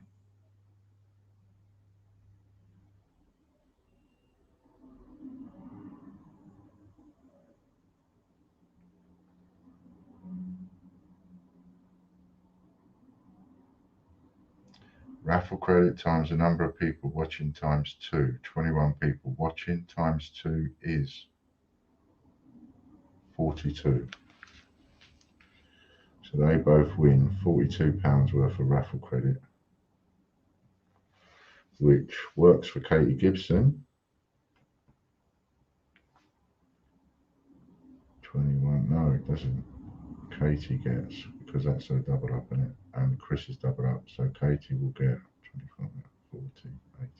Raffle credit times the number of people watching times 2. 21 people watching times 2 is 42. So they both win £42 worth of raffle credit, which works for Katie Gibson. 21, no, it doesn't. Katie gets, because that's a double up in it, and Chris is double up, so Katie will get 25, 40, 80.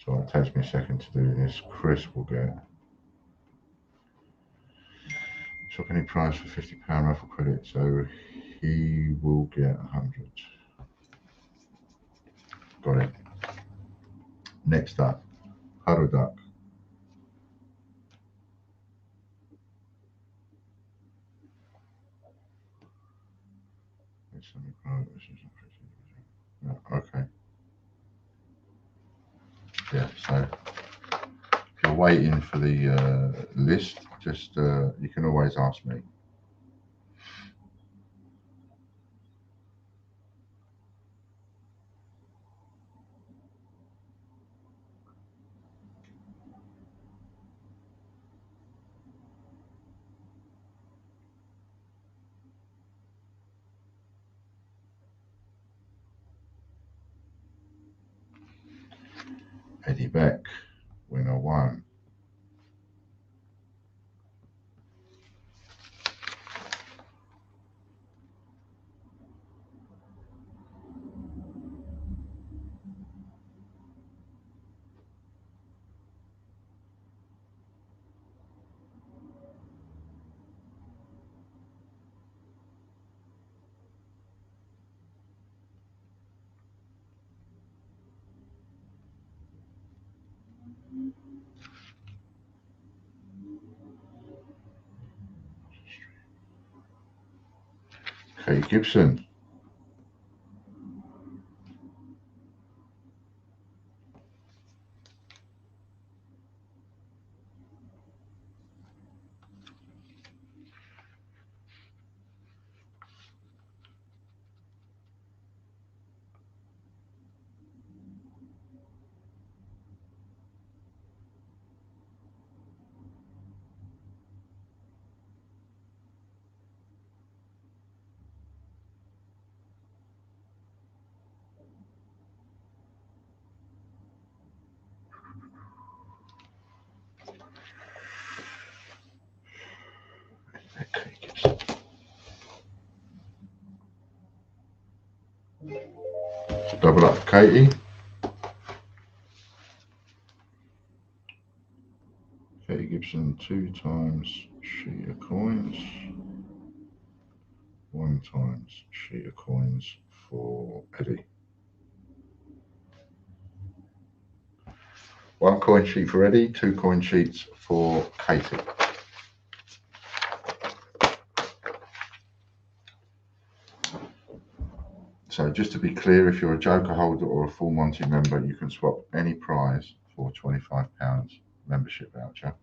So it takes me a second to do this. Chris will get swap any prize for £50 raffle credit, so he will get 100. Got it. Next up, Huddle Duck. Okay. Yeah, so if you're waiting for the list, just you can always ask me. Eddie Beck, winner 1. Kate Gibson. double up Katie. Katie Gibson 2 times sheet of coins. 1 times sheet of coins for Eddie. 1 coin sheet for Eddie, 2 coin sheets for Katie. So just to be clear, if you're a Joker holder or a Full Monty member, you can swap any prize for a £25 membership voucher,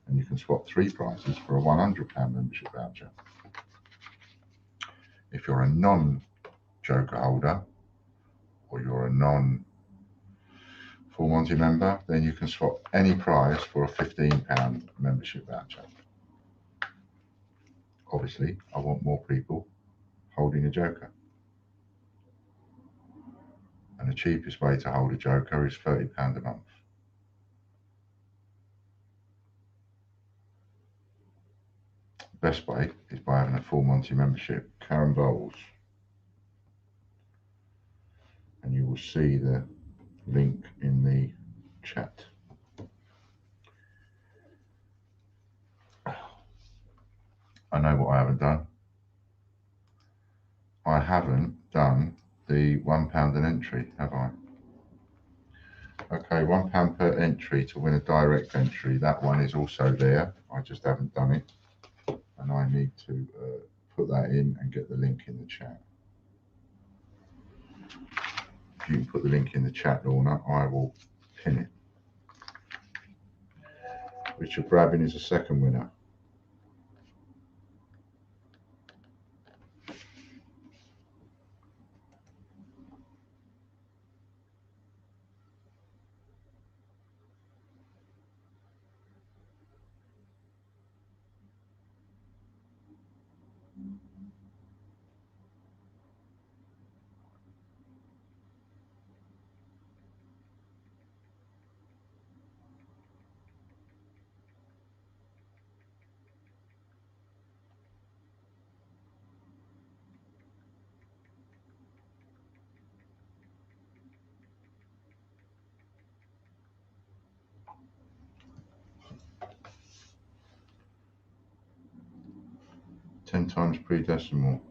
and you can swap 3 prizes for a £100 membership voucher. If you're a non-Joker holder or you're a non-Full Monty member, then you can swap any prize for a £15 membership voucher. Obviously, I want more people holding a Joker. And the cheapest way to hold a Joker is £30 a month. The best way is by having a Full Monty membership. Karen Bowles. And you will see the link in the chat. I know what I haven't done. I haven't done the £1 an entry, have I? Okay, £1 per entry to win a direct entry. That one is also there. I just haven't done it. And I need to put that in and get the link in the chat. If you can put the link in the chat, Lorna, I will pin it. Richard Brabin is a second winner. Ten times pre-decimal.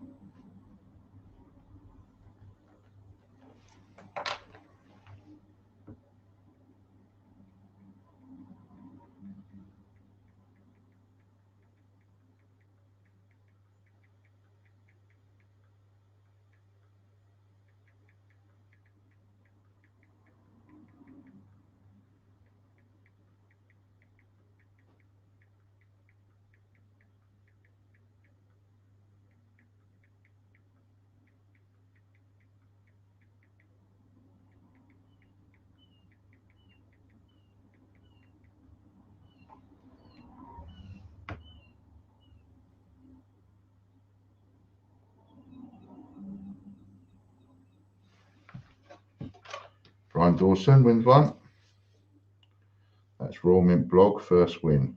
Brian Dawson wins one. That's Raw Mint Blog, first win.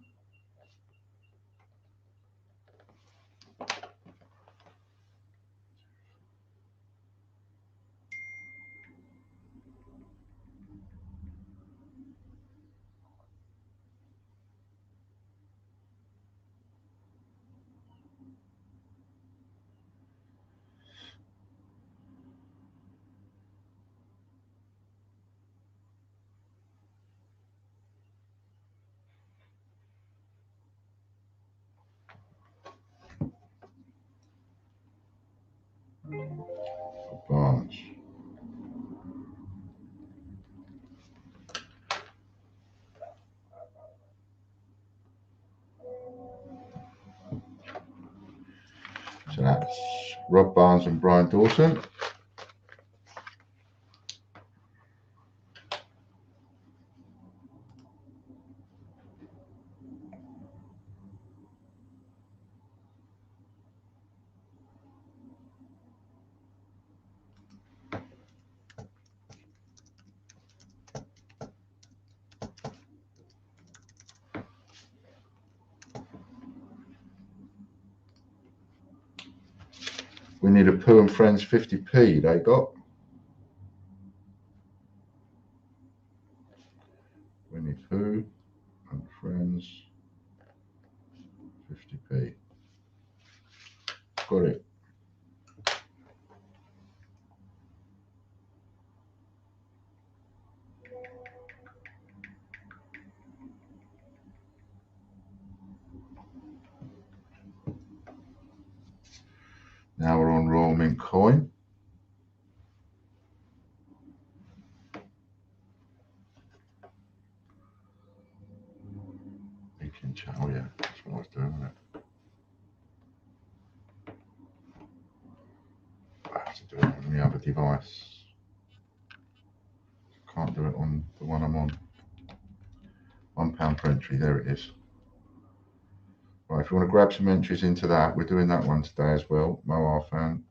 Barnes. So that's Rob Barnes and Brian Dawson. We need a Pooh and Friends 50p, they got. friends, 50p. Got it. Now we're on Royal Mint coin. Oh yeah, that's what I was doing, wasn't it? I have to do it on the other device. Can't do it on the one I'm on. £1 per entry, there it is. Right, if you want to grab some entries into that, we're doing that one today as well. Mo Arfan.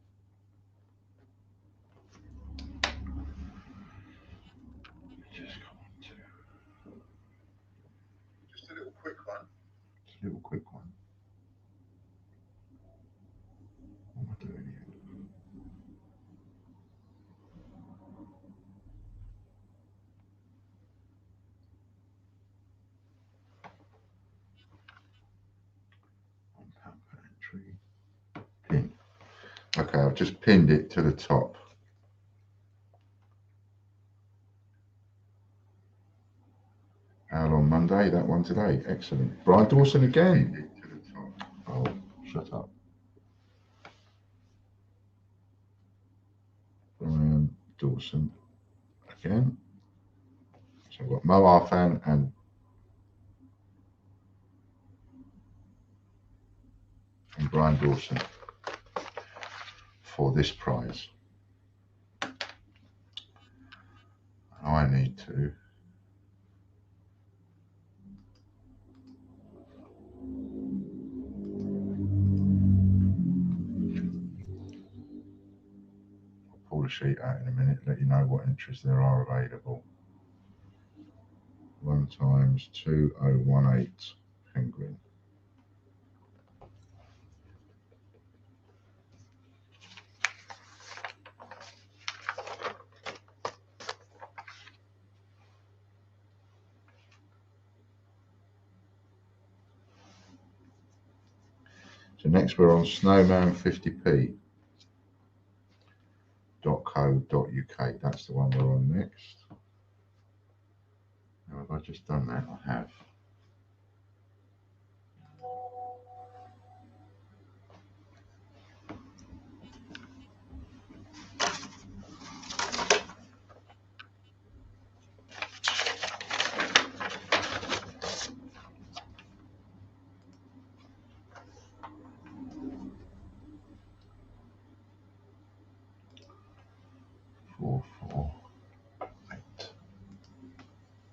Just a little quick one. Just a little quick one. What am I doing here? £1 per entry. Pin. Okay, I've just pinned it to the top. Out on Monday, that one today. Excellent. Brian Dawson again. Oh, shut up. Brian Dawson again. So I've got Mo Arfan and Brian Dawson for this prize. I need to pull the sheet out in a minute, let you know what entries there are available. 1 times 2018 Penguin. So next we're on snowman50p.co.uk. That's the one we're on next. Now have I just done that? I have.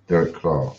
Derek Clark.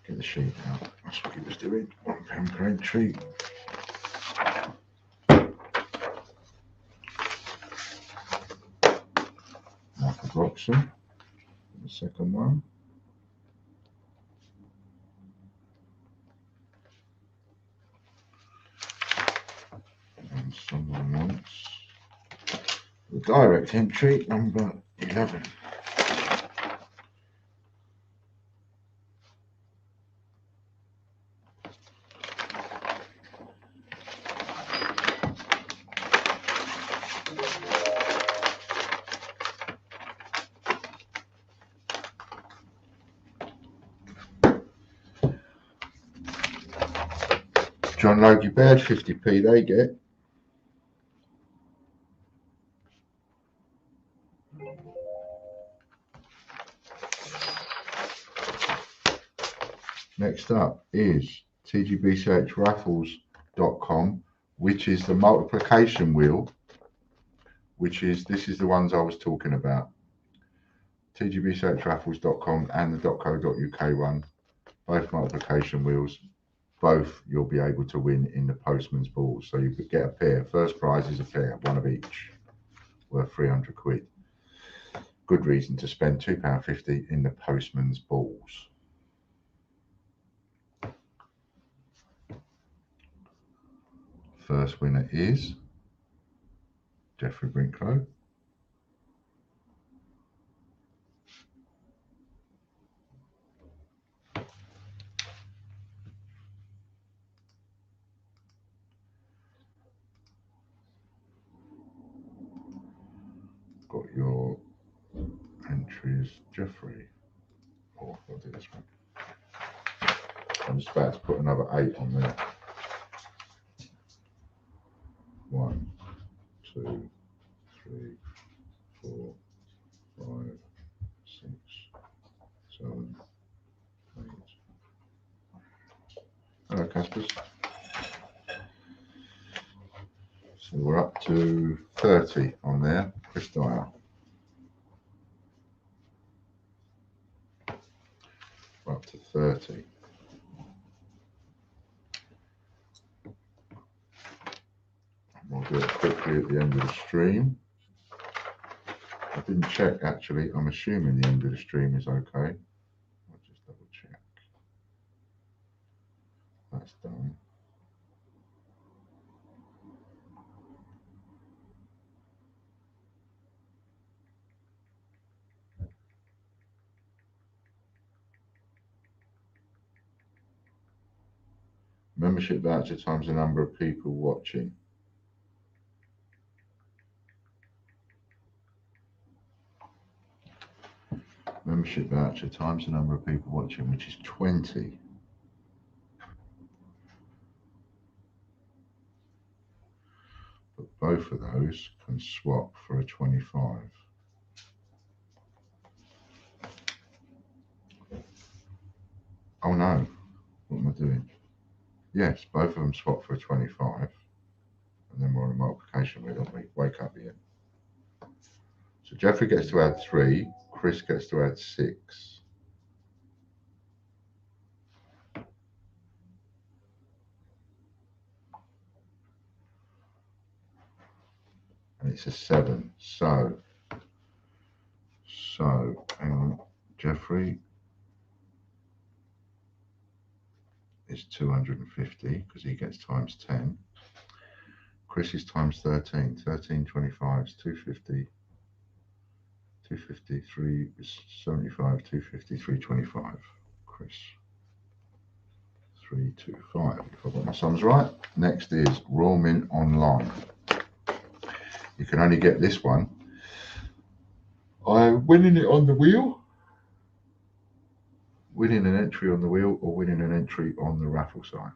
Get the sheet out. That's what he was doing. £1 per entry. Michael Broxham, the second one. And someone wants the direct entry number 11. John Logie Baird, 50p they get. Next up is tgbchraffles.com, which is the multiplication wheel, this is the ones I was talking about. tgbchraffles.com and the .co.uk one. both multiplication wheels, both you'll be able to win in the postman's balls. So you could get a pair. First prize is a pair, one of each, worth 300 quid. Good reason to spend £2.50 in the postman's balls. First winner is Jeffrey Brinklow. Got your entries, Jeffrey. Oh, I'll do this one. I'm just about to put another 8 on there. 1, 2, 3, 4, 5, 6, 7, 8. Hello, Caspers. So we're up to 30 on there. Chris Dyer. We're up to 30. We'll do it quickly at the end of the stream. I didn't check actually. I'm assuming the end of the stream is okay. I'll just double check. That's done. Membership voucher times the number of people watching. Membership voucher times the number of people watching, which is 20. But both of those can swap for a 25. Oh no, what am I doing? Yes, both of them swap for a 25. And then we're on a multiplication wheel, don't we? Wake up here. So Jeffrey gets to add 3, Chris gets to add 6. And it's a 7. So hang on, Jeffrey is 250 because he gets times 10. Chris is times 13. 13 25 is 250. 250, 375, 250, 325. Chris, 325. If I've got my sums right. Next is Royal Mint Online. You can only get this one. I'm winning it on the wheel, winning an entry on the wheel, or winning an entry on the raffle site.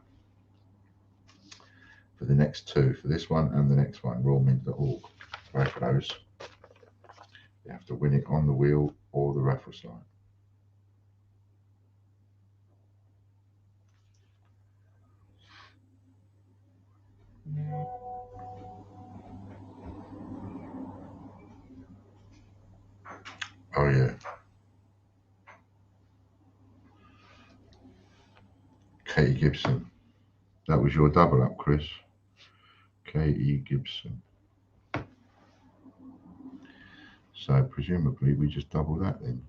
For the next two, for this one and the next one, royalmint.org. Both of those. You have to win it on the wheel or the raffle site. Oh yeah. Katie Gibson. That was your double up, Chris. Katie Gibson. So presumably we just double that then.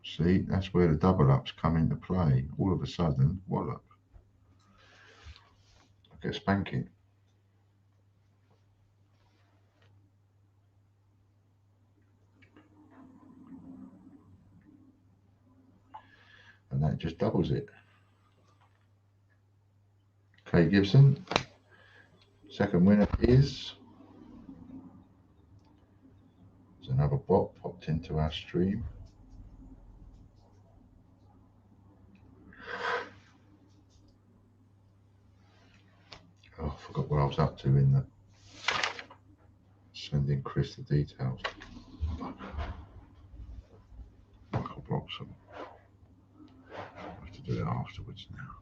See, that's where the double ups come into play. All of a sudden, wallop. I get spanking. And that just doubles it. Kay Gibson. Second winner is. There's another bot popped into our stream. Oh, I forgot what I was up to in the sending Chris the details. Michael Bloxham. I have to do it afterwards now.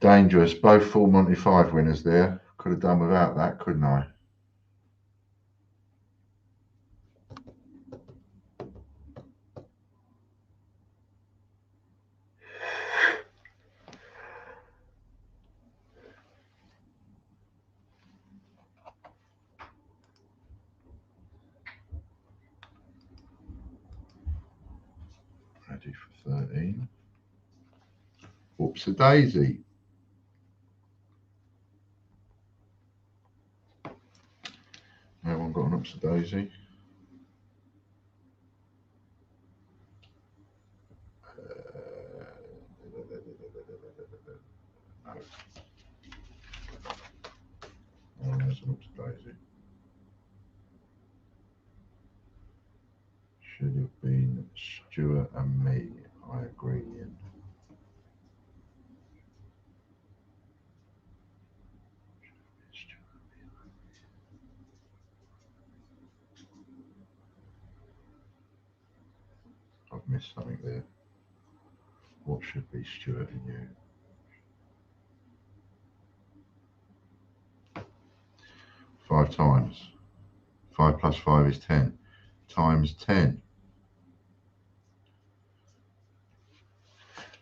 Dangerous, both full Monty 5 winners there. could have done without that, couldn't I? Ready for 13. Whoops a daisy. No one got an oops a daisy. No. Oh, there's an oops a daisy. Should have been Stuart and me. I agree, Ian. I've missed something there. What should be Stuart and you? 5 times. 5 plus 5 is 10. Times 10.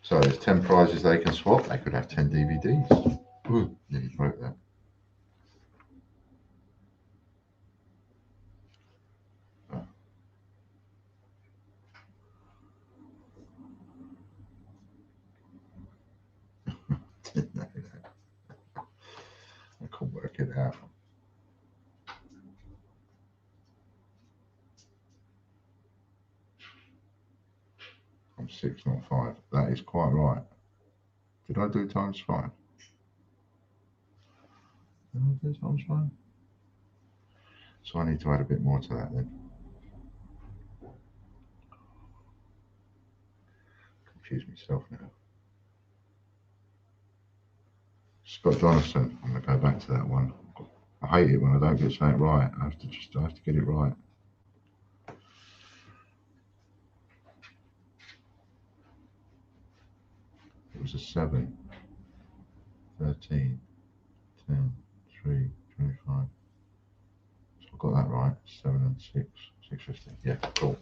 So there's 10 prizes they can swap. They could have 10 DVDs. Ooh, nearly broke that. Didn't know that. I couldn't work it out. I'm 6, not 5. That is quite right. Did I do times 5? Did I do times 5? So I need to add a bit more to that then. Confuse myself now. Scott Donaldson. I'm going to go back to that one. I hate it when I don't get something right. I have to get it right. It was a 7, 13, 10, 3, 25. So I got that right. 7 and 6, 650. Yeah, cool.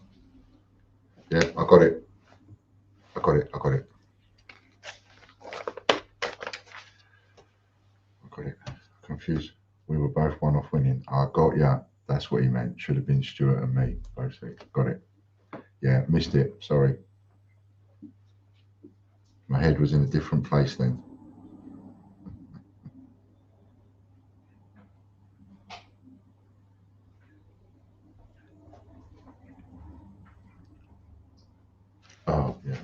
Yeah, I got it. I got it. Confused. We were both one off winning. I got ya. That's what he meant. Should have been Stuart and me. Both 6. Got it. Yeah, missed it. Sorry. My head was in a different place then. Oh, yeah.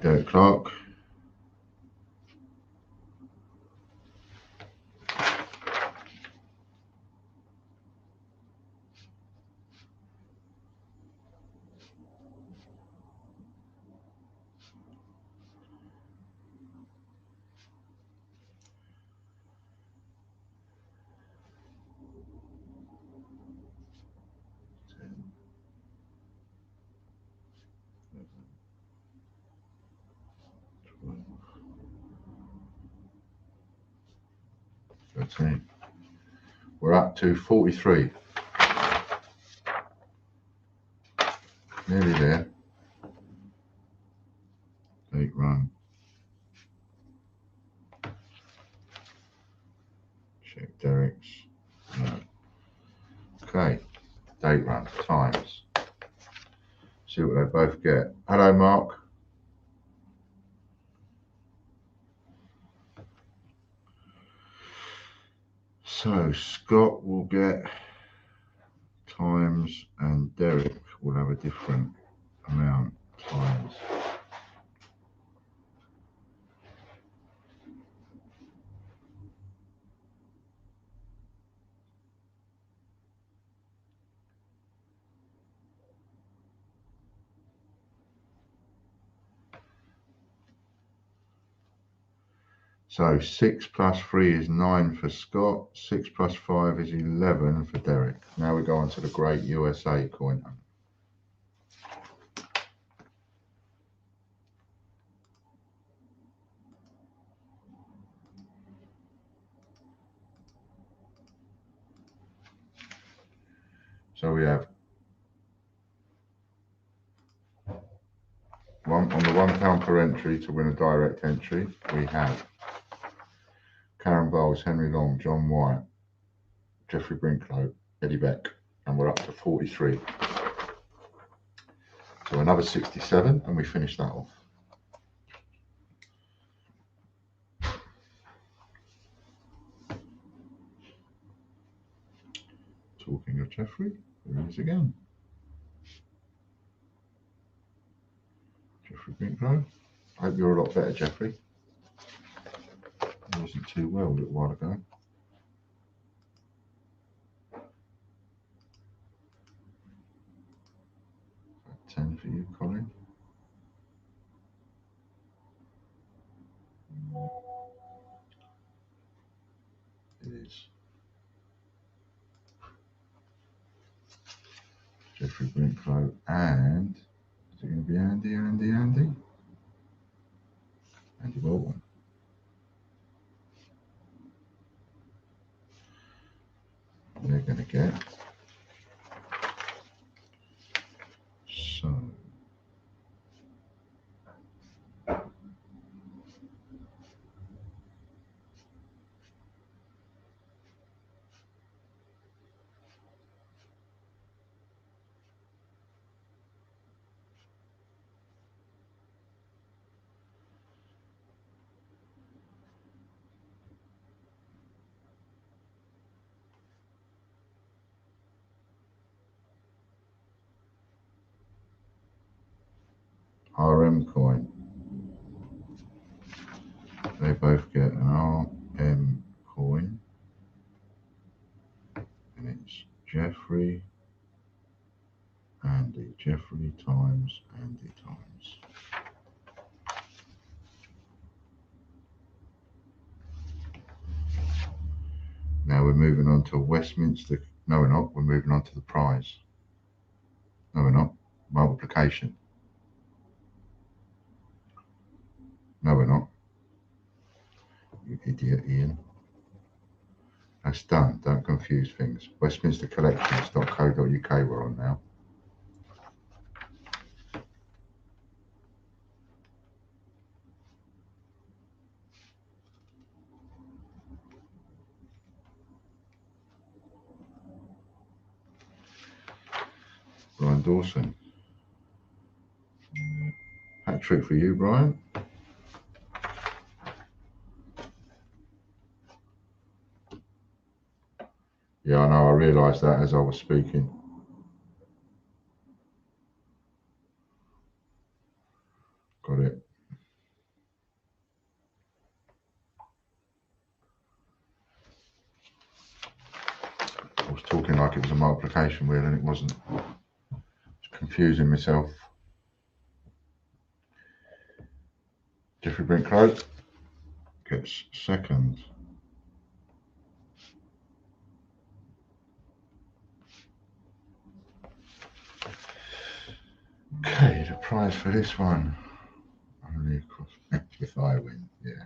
Derek Clark. We're up to 43. Nearly there. 8 run. Check Derek's. No. Okay. Date run. Times. See what they both get. Hello, Mark. So Scott will get times and Derek will have a different amount times. So 6 plus 3 is 9 for Scott. 6 plus 5 is 11 for Derek. Now we go on to the Great USA coin hunt. So we have on the £1 per entry to win a direct entry. We have Karen Bowles, Henry Long, John White, Jeffrey Brinklow, Eddie Beck, and we're up to 43. So another 67, and we finish that off. Talking of Jeffrey, there he is again. Jeffrey Brinklow. I hope you're a lot better, Jeffrey. He wasn't too well a little while ago. About 10 for you, Colin. It is. Jeffrey Brinklow, and is it going to be Andy Bolton. They're going to get so RM coin. They both get an RM coin, and it's Jeffrey, Andy, Jeffrey times Andy times. Now we're moving on to Westminster. No, we're not. We're moving on to the prize. No, we're not. Multiplication. No, we're not. You idiot, Ian. That's done. Don't confuse things. WestminsterCollections.co.uk we're on now. Brian Dawson. Hat trick for you, Brian. Yeah, I know. I realised that as I was speaking. Got it. I was talking like it was a multiplication wheel and it wasn't. Confusing myself. Jeffrey Brinklow gets second. Okay, the prize for this one. Only across if I win, yeah.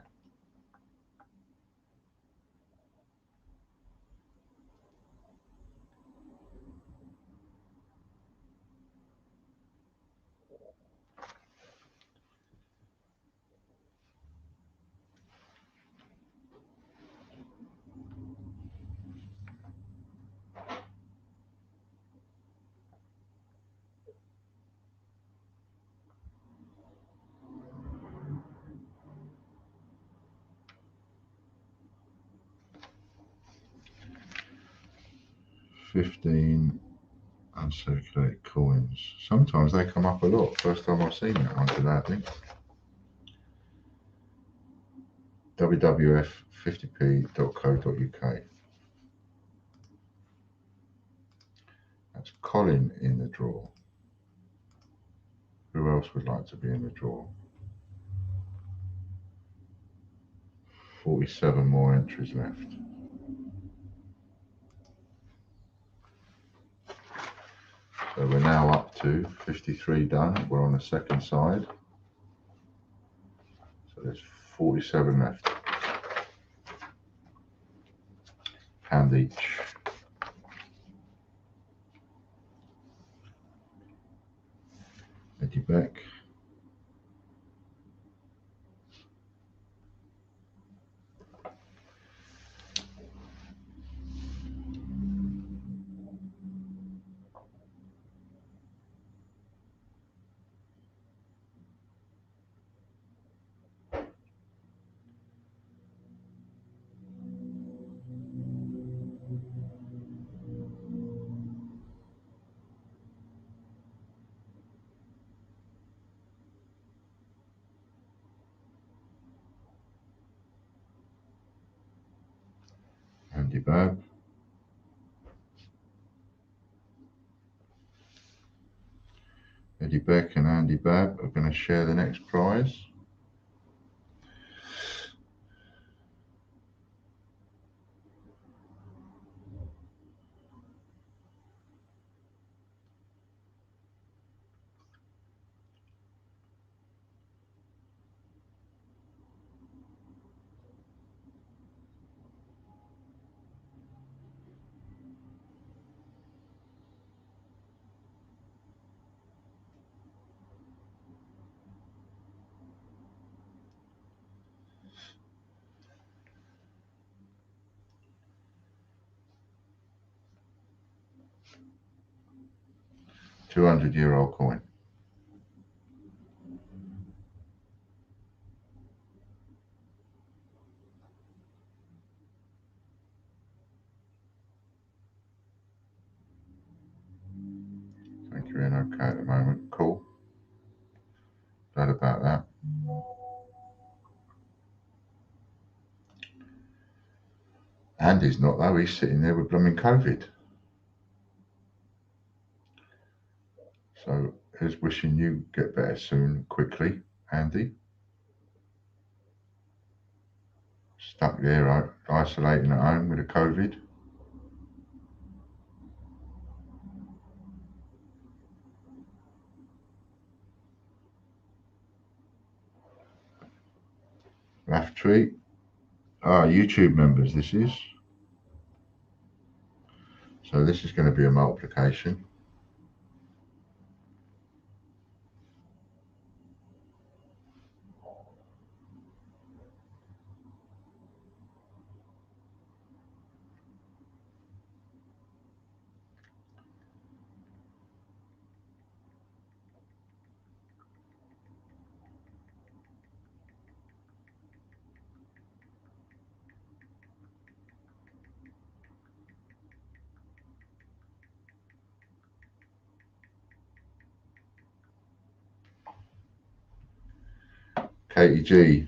$15 uncirculated coins. Sometimes they come up a lot. First time I've seen that one today, I think. WWF50p.co.uk. That's Colin in the draw. Who else would like to be in the draw? 47 more entries left. So we're now up to 53 done. We're on the second side. So there's 47 left. Pound each. Eddie Beck. Andy Babb. Eddie Beck and Andy Babb are going to share the next prize. $200-year-old coin. Thank you, Ian. Okay at the moment. Cool. Glad about that. Andy's not though. He's sitting there with blooming COVID. So here's wishing you get better soon, quickly, Andy. Stuck there, isolating at home with a COVID. Raftree. YouTube members, this is. So this is going to be a multiplication. Katie G.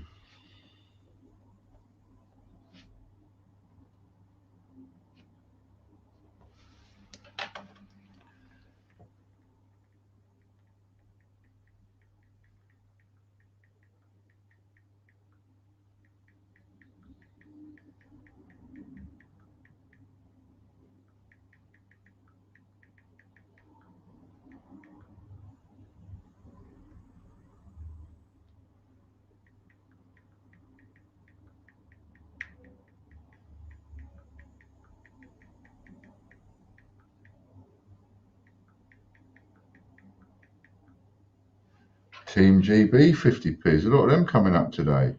Team GB 50p. There's a lot of them coming up today.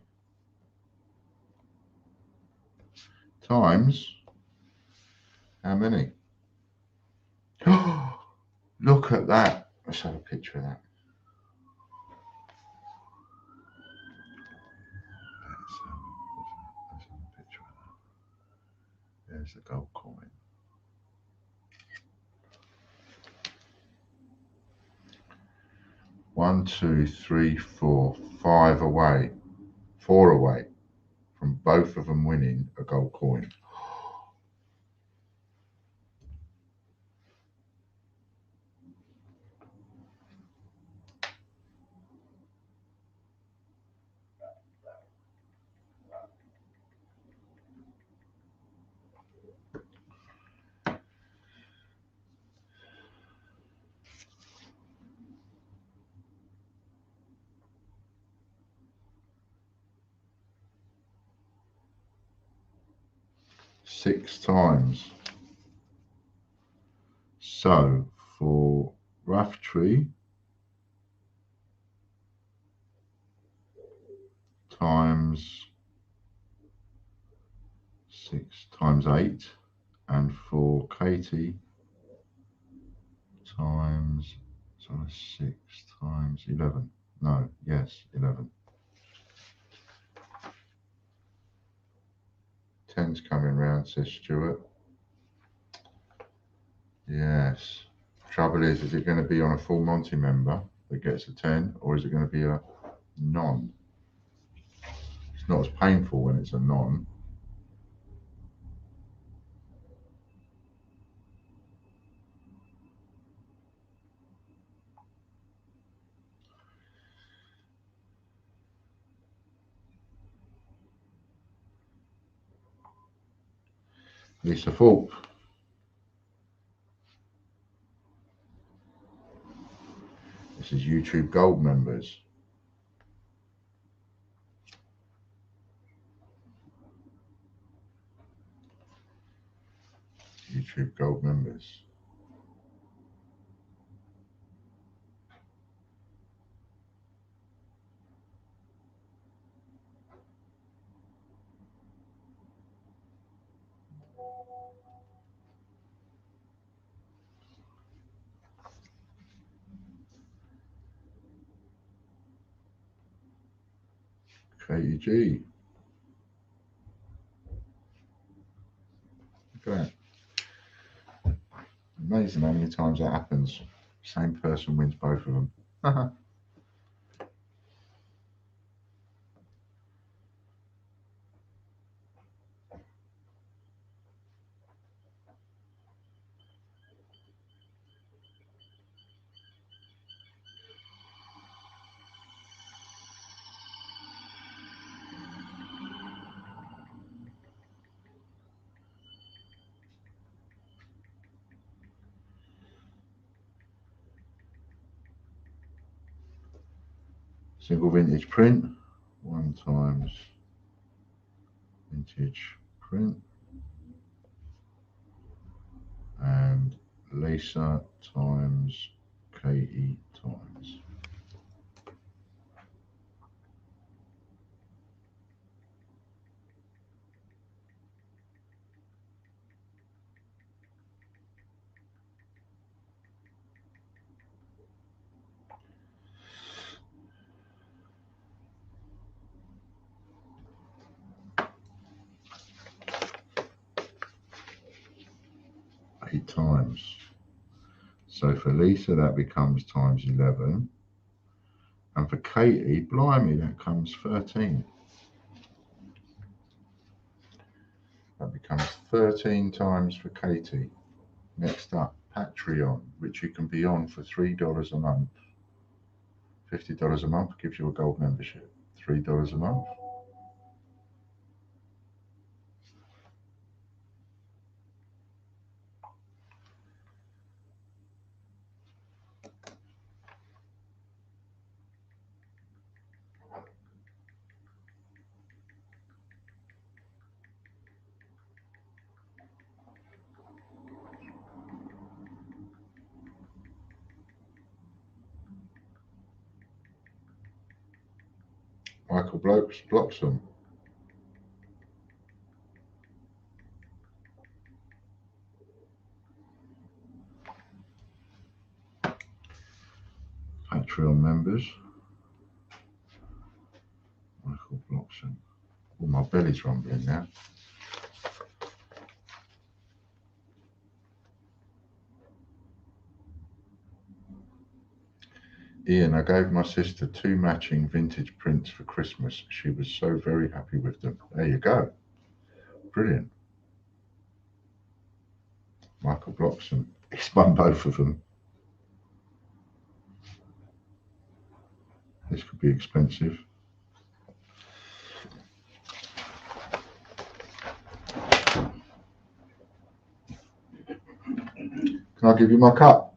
Times. How many? Look at that. Let's have a picture of that. Let's have a picture of that. There's the gold coin. One, two, three, four, 5 away. 4 away from both of them winning a gold coin. 6 times. So for Rough Tree times 6 times 8, and for Katie times 6 times 11. No, yes, 11. 10's coming round, says Stuart. Yes. Trouble is it going to be on a full Monty member that gets a 10, or is it going to be a non? It's not as painful when it's a non. Lisa Thorpe. This is YouTube Gold members. YouTube Gold members. Katie G. Look at that. Amazing how many times that happens. Same person wins both of them. Single vintage print, 1 times vintage print, and Lisa times Katie times. Times. So for Lisa that becomes times 11, and for Katie, blimey, that comes 13. That becomes 13 times for Katie. Next up, Patreon, which you can be on for $3 a month. $50 a month gives you a gold membership. $3 a month. Michael Bloxham. Patreon members. Michael Bloxham. Oh, my belly's rumbling now. Ian, I gave my sister 2 matching vintage prints for Christmas. She was so very happy with them. There you go. Brilliant. Michael Bloxham. He's won both of them. This could be expensive. Can I give you my cup?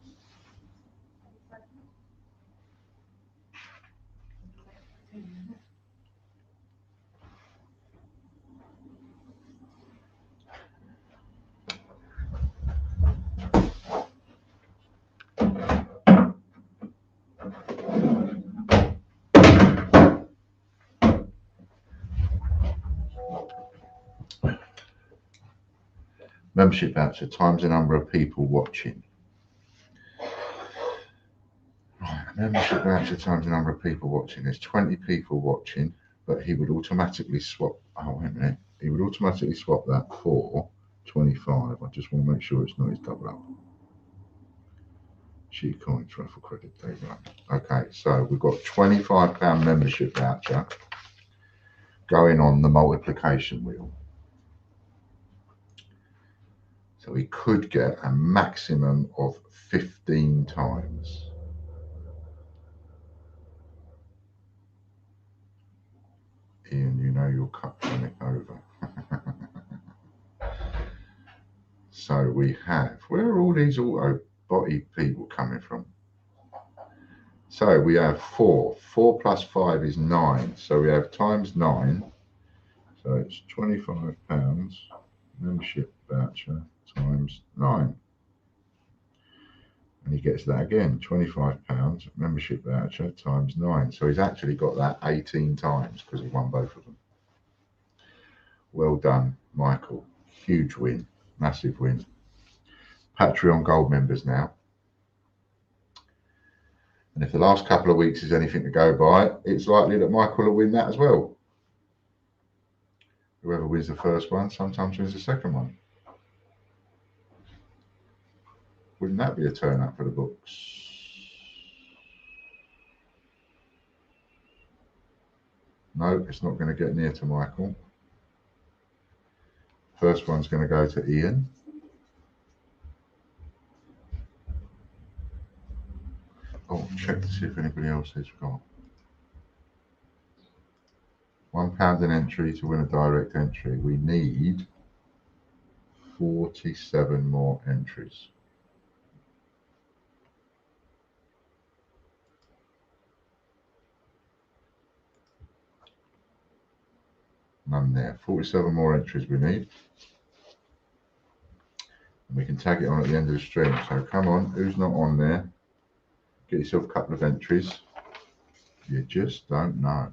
Membership voucher times the number of people watching. Right, membership voucher times the number of people watching. There's 20 people watching, but he would automatically swap. Oh, wait a minute. He would automatically swap that for 25. I just want to make sure it's not his double up. Cheat coins, raffle credit, there you go. Okay, so we've got £25 membership voucher going on the multiplication wheel. So we could get a maximum of 15 times. Ian, you know you'll cut Nick over. So we have, where are all these auto body people coming from? So we have 4. 4 plus 5 is 9. So we have times 9. So it's £25 membership voucher times 9. And he gets that again, £25 membership voucher times 9. So he's actually got that 18 times because he won both of them. Well done, Michael. Huge win, massive win. Patreon Gold members now. And if the last couple of weeks is anything to go by, it's likely that Michael will win that as well. Whoever wins the first one sometimes wins the second one. Wouldn't that be a turn up for the books? No, it's not going to get near to Michael. First one's going to go to Ian. Oh, check to see if anybody else has got. £1 an entry to win a direct entry. We need 47 more entries. None there. 47 more entries we need. And we can tag it on at the end of the stream. So come on, who's not on there? Get yourself a couple of entries. You just don't know.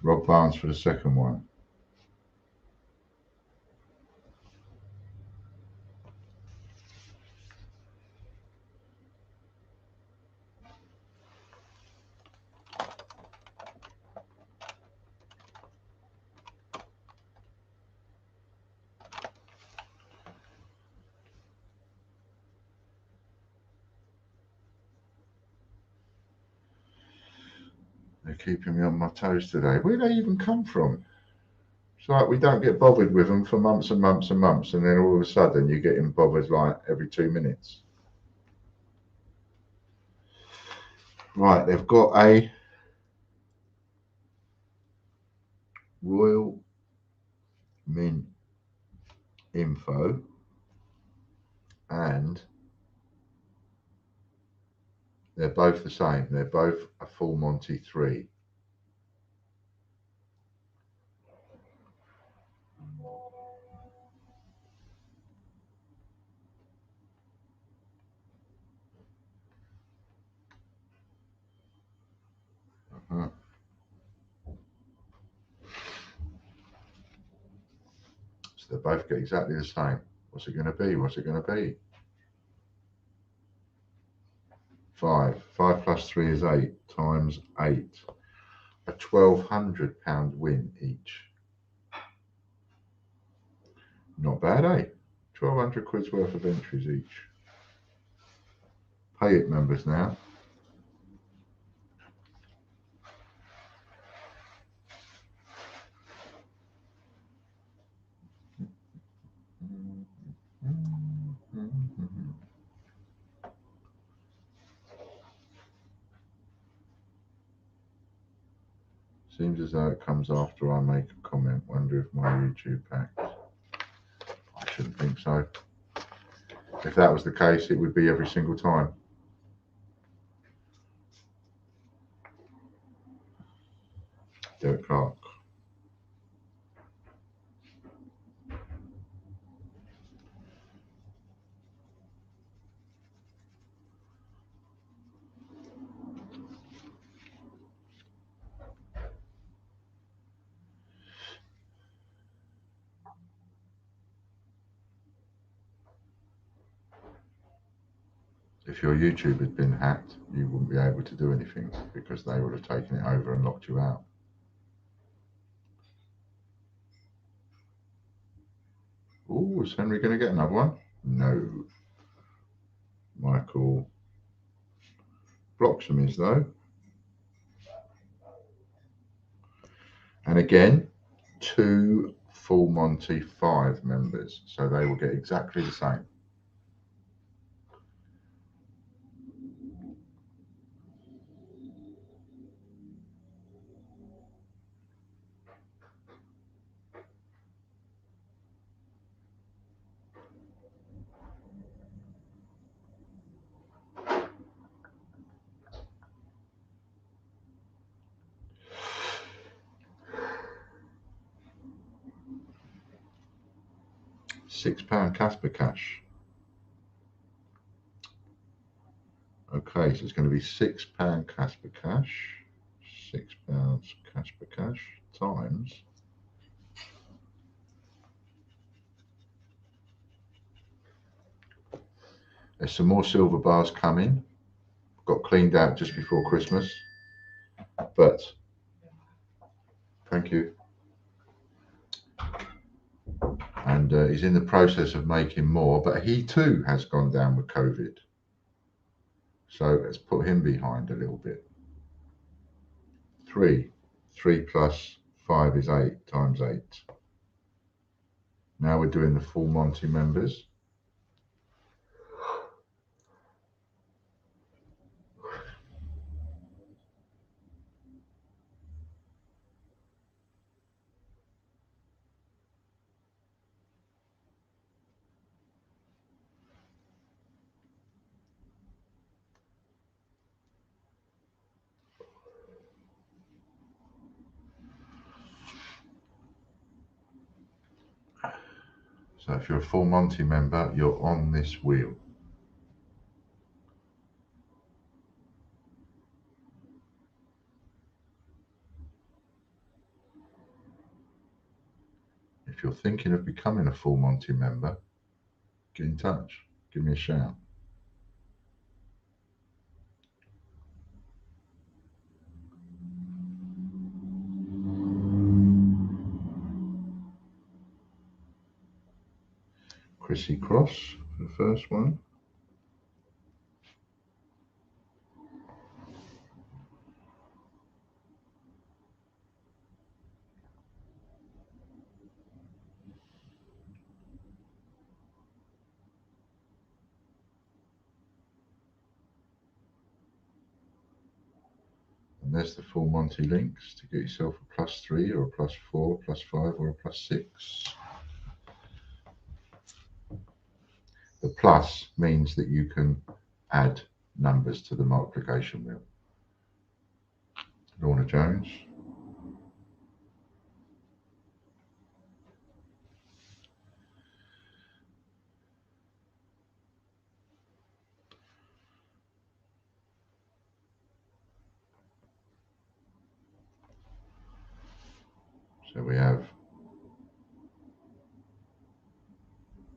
Rob Barnes for the second one. They're keeping me on my toes today. Where do they even come from? It's like we don't get bothered with them for months and months and months, and then all of a sudden you get bothered like every 2 minutes. Right, they've got a Royal Mint info and they're both the same. They're both a full Monty 3. So they both get exactly the same. What's it going to be? What's it going to be? 5. 5 plus 3 is 8 times 8. A £1,200 win each. Not bad, eh? 1,200 quid's worth of entries each. Pay it members now. Seems as though it comes after I make a comment. Wonder if my YouTube packed. I shouldn't think so. If that was the case, it would be every single time. Derek Clark. if your YouTube had been hacked, you wouldn't be able to do anything because they would have taken it over and locked you out. Oh, is Henry going to get another one? No. Michael Bloxham is though. And again, 2 Full Monty 5 members, so they will get exactly the same. £6 Casper Cash. Okay, so it's going to be £6 Casper Cash, £6 Casper Cash times there's some more silver bars coming. Got cleaned out just before Christmas, but thank you. And he's in the process of making more, but he too has gone down with COVID. So let's put him behind a little bit. 3 plus 5 is 8 times 8. Now we're doing the Full Monty members. So if you're a Full Monty member, you're on this wheel. If you're thinking of becoming a Full Monty member, get in touch. Give me a shout. Chrissy Cross for the first one. And there's the Full Monty links to get yourself a +3 or a +4, +5 or a +6. The plus means that you can add numbers to the multiplication wheel. Lorna Jones. So we have,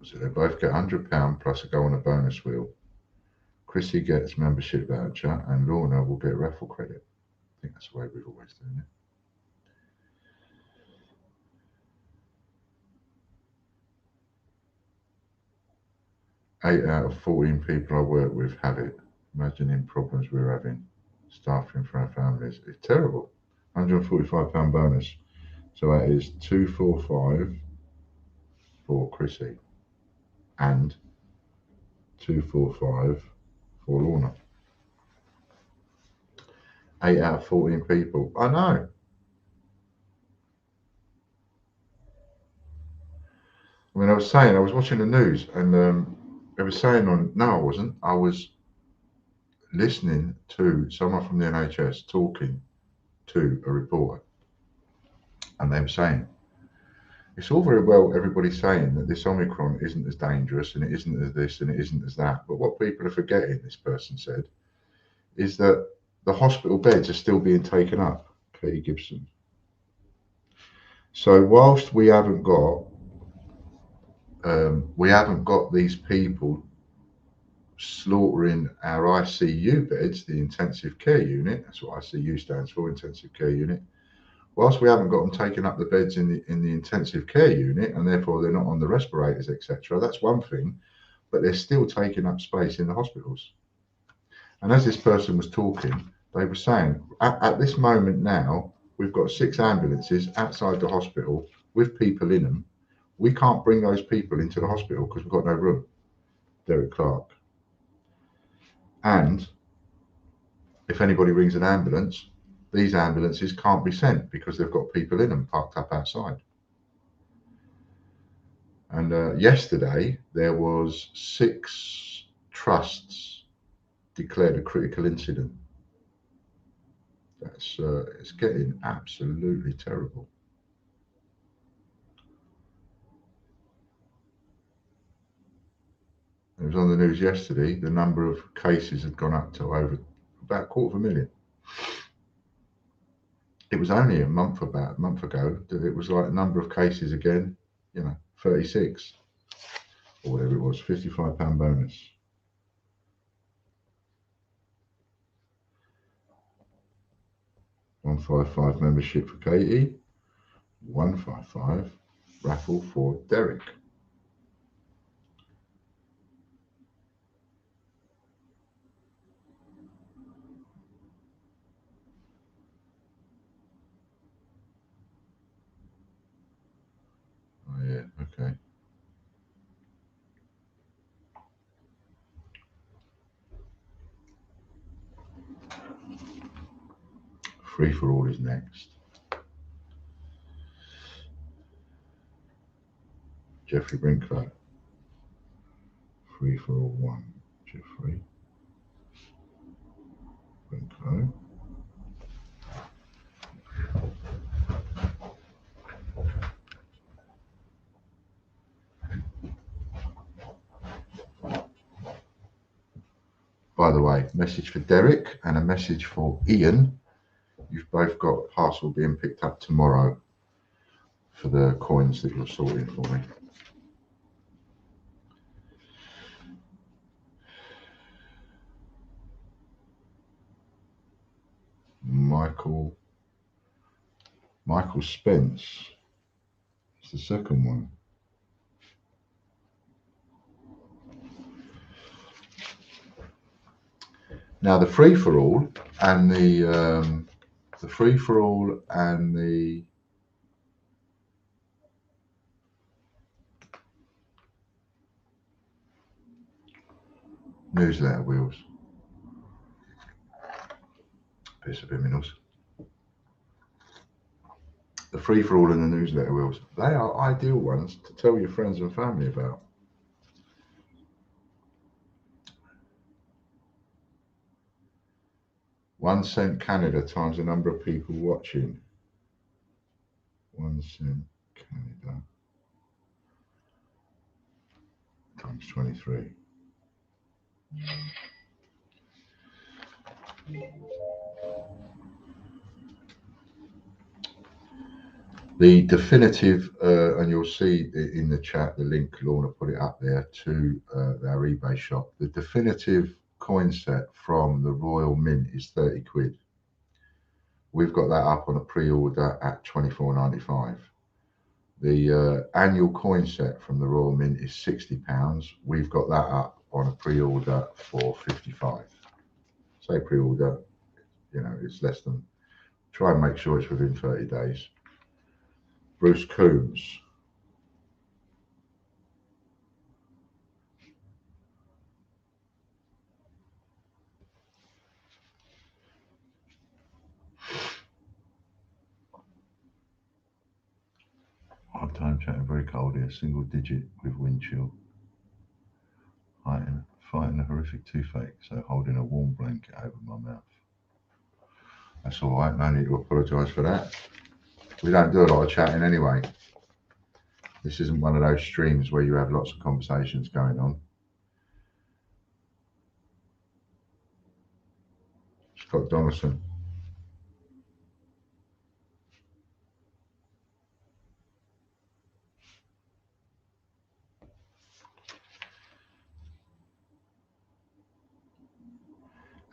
so they both get £100 plus a go on a bonus wheel. Chrissy gets membership voucher and Lorna will get raffle credit. I think that's the way we've always done it. 8 out of 14 people I work with have it. Imagining problems we're having, staffing for our families. It's terrible. £145 bonus. So that is 245 for Chrissy and 245 for Lorna. 8 out of 14 people. I know. I mean, I was watching the news and it was saying no, I wasn't. I was listening to someone from the NHS talking to a reporter. And they were saying, it's all very well everybody saying that this Omicron isn't as dangerous and it isn't as this and it isn't as that. But what people are forgetting, this person said, is that the hospital beds are still being taken up. Katie Gibson. So whilst we haven't got these people slaughtering our ICU beds, the intensive care unit. That's what ICU stands for, intensive care unit. Whilst we haven't got them taking up the beds in the intensive care unit, and therefore they're not on the respirators, etc. That's one thing, but they're still taking up space in the hospitals. And as this person was talking, they were saying, at this moment now, we've got 6 ambulances outside the hospital with people in them. We can't bring those people into the hospital because we've got no room. Derek Clark. And if anybody rings an ambulance, these ambulances can't be sent because they've got people in them parked up outside. And yesterday there was 6 trusts declared a critical incident. That's it's getting absolutely terrible. It was on the news yesterday. The number of cases had gone up to over about 250,000. It was only about a month ago that it was like number of cases again, 36 or whatever it was, £55 bonus. £155 membership for Katie, £155 raffle for Derek. Oh yeah, okay. Free for all is next. Jeffrey Brinklow. Free for all 1. Jeffrey Brinklow. By the way, message for Derek and a message for Ian. You've both got a parcel being picked up tomorrow for the coins that you're sorting for me. Michael Spence. It's the second one. Now the free for all and the newsletter wheels. Piece of minerals. The free for all and the newsletter wheels. They are ideal ones to tell your friends and family about. $0.01 Canada times the number of people watching. 1 cent Canada times 23. The definitive, and you'll see in the chat the link, Lorna put it up there, to our eBay shop. The definitive coin set from the Royal Mint is 30 quid. We've got that up on a pre-order at £24.95. The annual coin set from the Royal Mint is £60. We've got that up on a pre-order for 55. Say pre-order, it's less than. Try and make sure it's within 30 days. Bruce Coombs. Hard time chatting, very cold here, single digit with wind chill. Fighting a horrific toothache, so holding a warm blanket over my mouth. That's all right, no need to apologise for that. We don't do a lot of chatting anyway. This isn't one of those streams where you have lots of conversations going on. Scott Donaldson.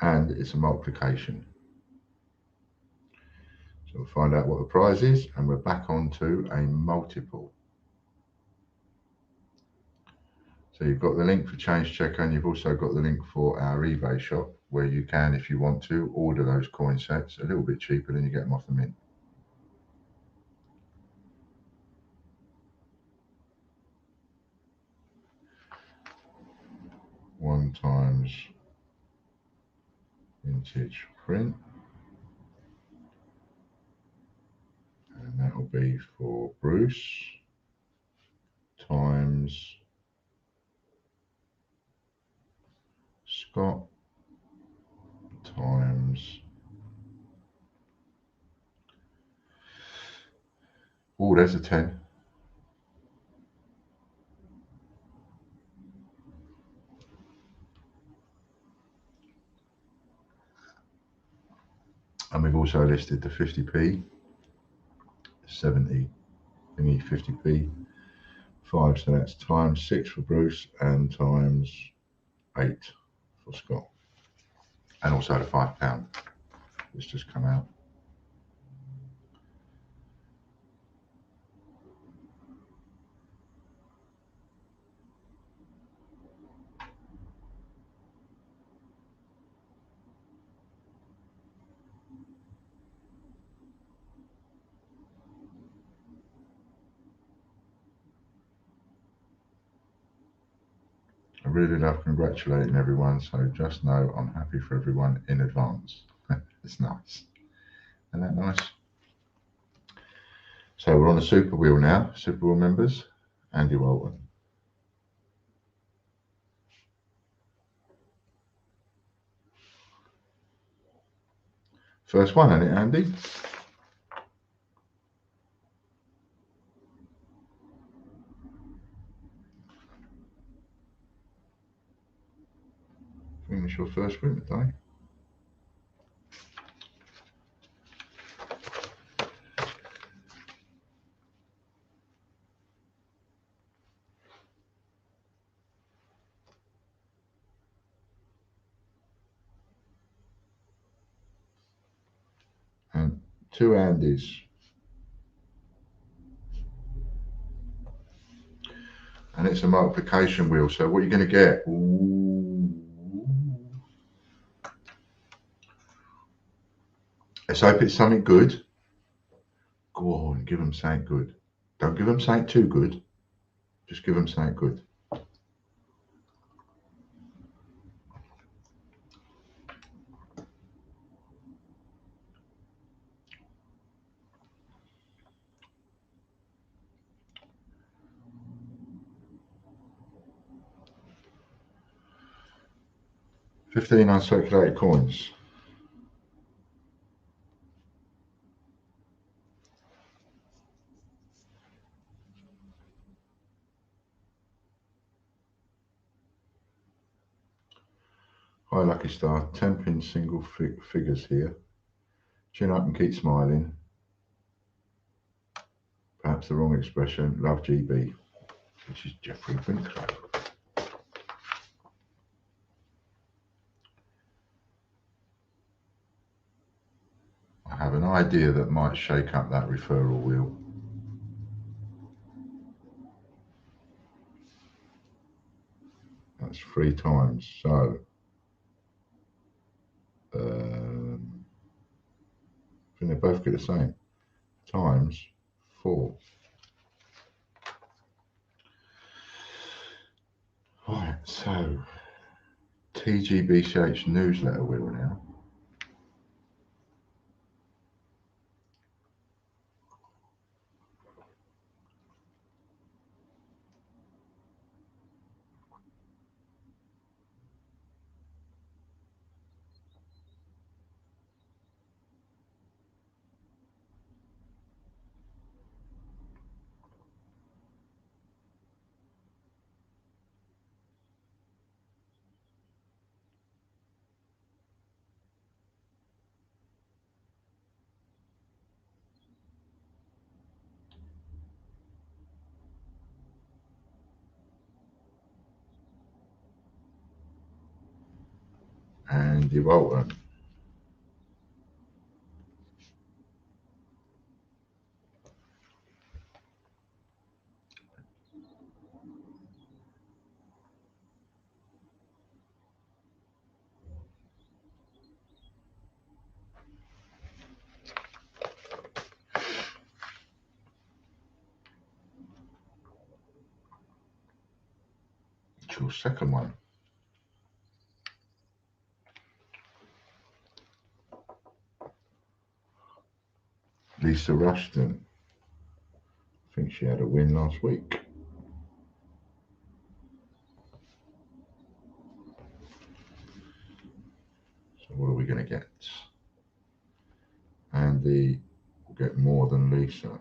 and it's a multiplication. So we'll find out what the prize is, and we're back onto a multiple. So you've got the link for Change Checker, and you've also got the link for our eBay shop, where you can, if you want to, order those coin sets a little bit cheaper than you get them off the mint. One times vintage print, and that will be for Bruce times Scott times, oh, there's a 10. And we've also listed the 50p, 70 thingy, 50p, 5, so that's times 6 for Bruce and times 8 for Scott. And also the £5 that's just come out. I really love congratulating everyone, so just know I'm happy for everyone in advance. It's nice. Isn't that nice? So we're on a Super Wheel now, Super Wheel members, Andy Walton. First one, isn't it, Andy? I think it's your first win today. And 2 Andys. And it's a multiplication wheel, so what you're going to get, ooh, let's hope it's something good. Go on, give them something good. Don't give them something too good, just give them something good. $15 uncirculated coins. Hi Lucky Star, 10-pin single figures here. Chin up and keep smiling. Perhaps the wrong expression. Love GB, which is Jeffrey Winkler. I have an idea that might shake up that referral wheel. That's 3 times, so I think they both get the same. Times 4. Right, so TGBCH newsletter wheel now. Andy Walton. It's your second one. Lisa Rushton. I think she had a win last week. So what are we going to get? Andy will get more than Lisa.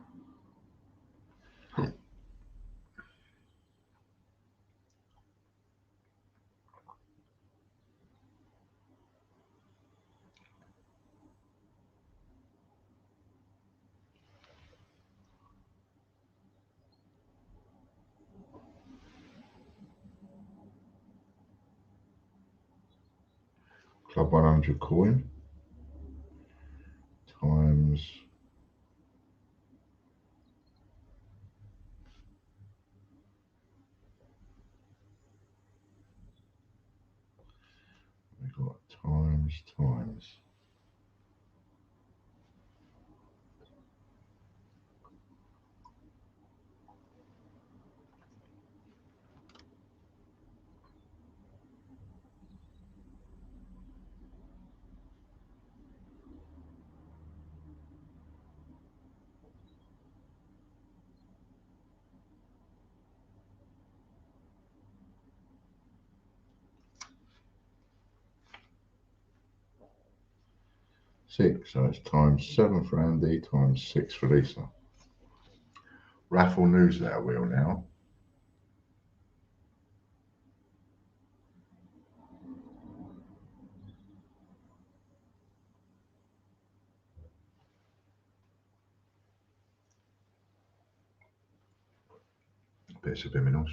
Club 100 coin times we got times 6, so it's times 7 for Andy, times 6 for Lisa. Raffle newsletter wheel now. Bit of subliminals.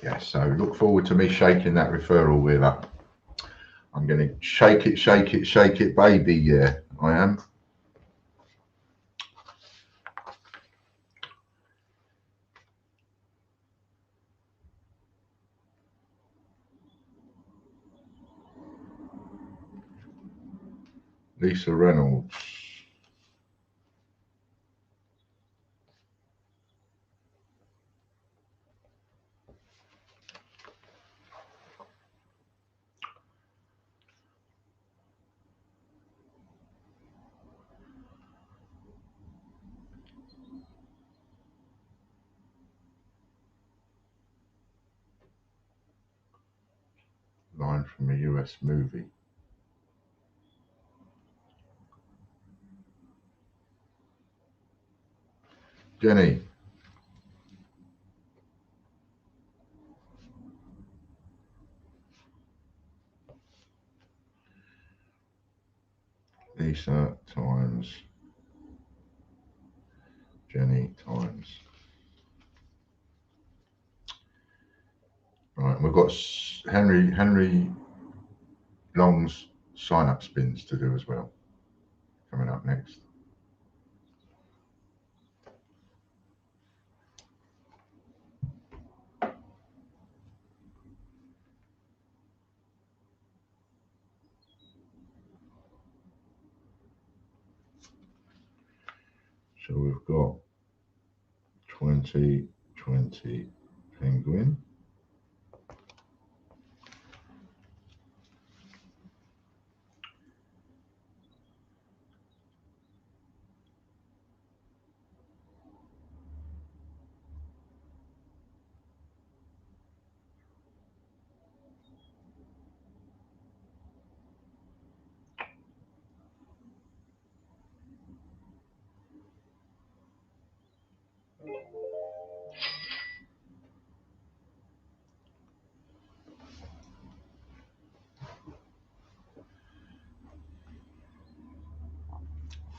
Yeah, so look forward to me shaking that referral wheel up. I'm going to shake it, baby. Yeah, I am. Lisa Reynolds. Line from a US movie. Jenny. Lisa times Jenny times. Right, we've got Henry Long's sign-up spins to do as well. Coming up next. So we've got 2020 Penguin.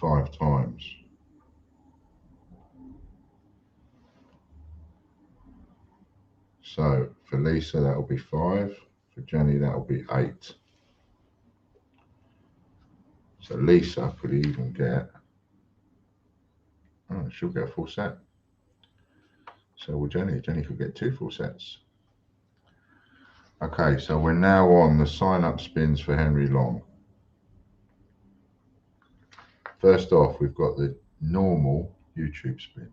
Five times. Lisa, that'll be 5. For Jenny, that'll be 8. So Lisa could even get, oh, she'll get a full set. So will Jenny. Jenny could get 2 full sets. Okay, so we're now on the sign-up spins for Henry Long. First off, we've got the normal YouTube spin.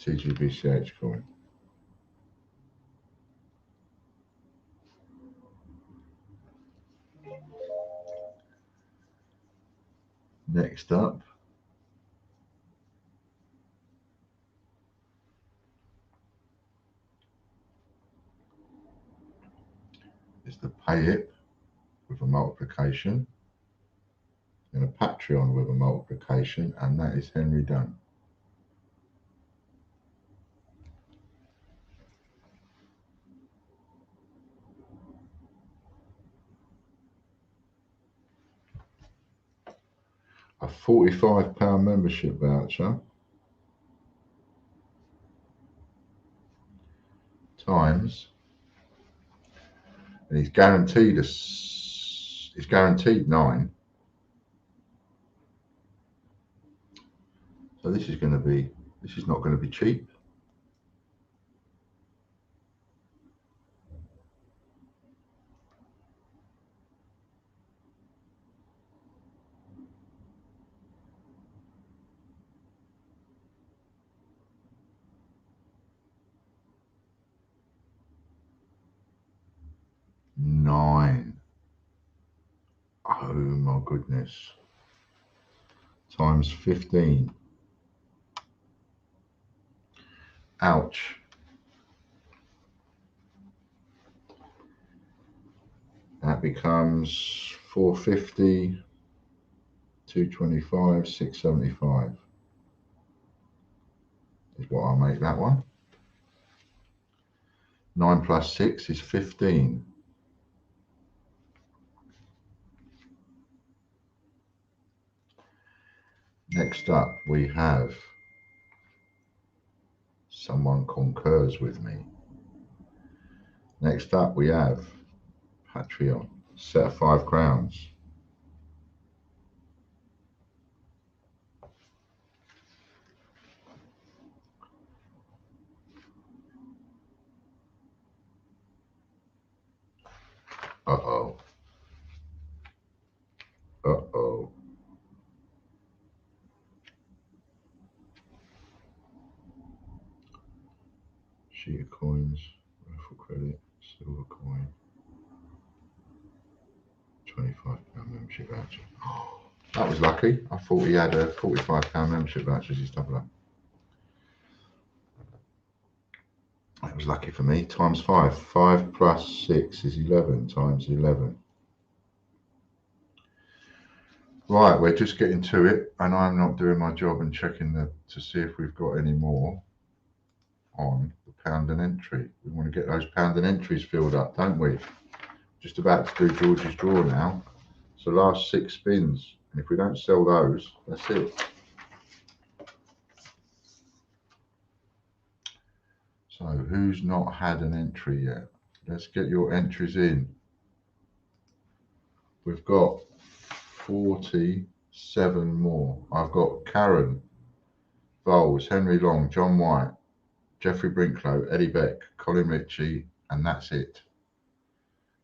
TGBCH coin. Next up is the Pay It with a multiplication and a Patreon with a multiplication, and that is Henry Dunn. A £45 membership voucher times, and he's guaranteed 9. So this is not going to be cheap. Nine. Oh my goodness. Times 15. Ouch. That becomes 450, 225, 675 is what I'll make that one. 9 plus 6 is 15. Next up, we have someone concurs with me. Next up, we have Patreon, set of 5 crowns. Uh-oh. Uh-oh. Sheet of coins, raffle credit, silver coin, £25 membership voucher. Oh, that was lucky. I thought he had a £45 membership voucher as his double up. That was lucky for me. Times 5. 5 plus 6 is 11 times 11. Right, we're just getting to it, and I'm not doing my job and checking to see if we've got any more on the pound and entry. We want to get those pound and entries filled up, don't we? Just about to do George's draw now. So last 6 spins, and if we don't sell those, that's it. So who's not had an entry yet? Let's get your entries in. We've got 47 more. I've got Karen Bowles, Henry Long, John White, Jeffrey Brinklow, Eddie Beck, Colin Ritchie, and that's it.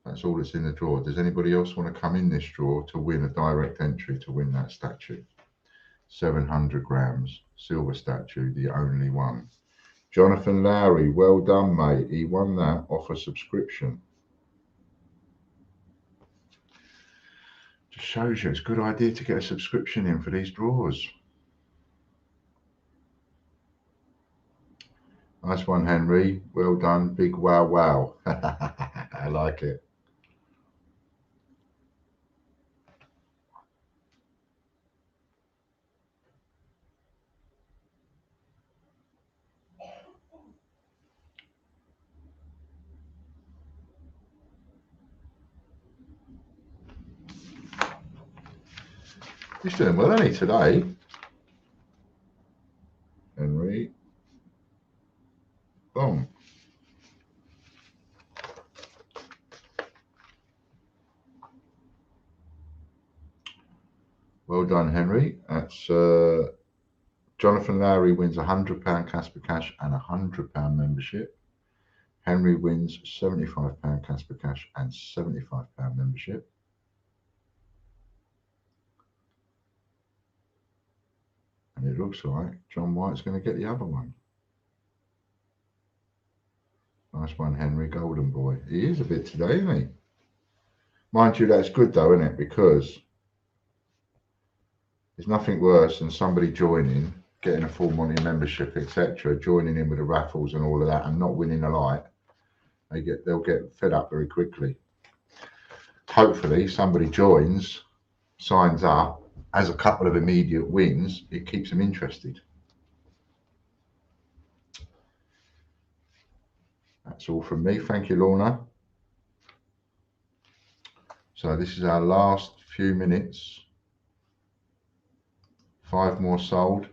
That's all that's in the draw. Does anybody else want to come in this draw to win a direct entry to win that statue? 700 grams, silver statue, the only one. Jonathan Lowry, well done, mate. He won that off a subscription. Just shows you it's a good idea to get a subscription in for these draws. Nice one, Henry. Well done. Big wow, wow. I like it. He's doing well, isn't he, today? Henry. Boom. Well done, Henry. That's Jonathan Lowry wins £100 Casper Cash and £100 membership. Henry wins £75 Casper Cash and £75 membership. And it looks like John White's going to get the other one. Nice one, Henry, golden boy. He is a bit today, isn't he? Mind you, that's good though, isn't it? Because there's nothing worse than somebody joining, getting a full money membership, etc., joining in with the raffles and all of that and not winning a light. They'll get fed up very quickly. Hopefully somebody joins, signs up, has a couple of immediate wins, it keeps them interested. That's all from me. Thank you, Lorna. So this is our last few minutes. 5 more sold.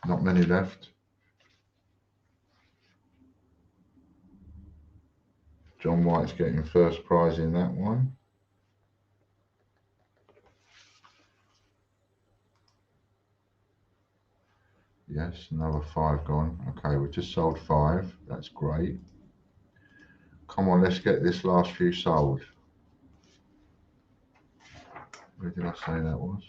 Not many left. John White's getting first prize in that one. Yes, another 5 gone. Okay, we've just sold 5. That's great. Come on, let's get this last few sold. Where did I say that was?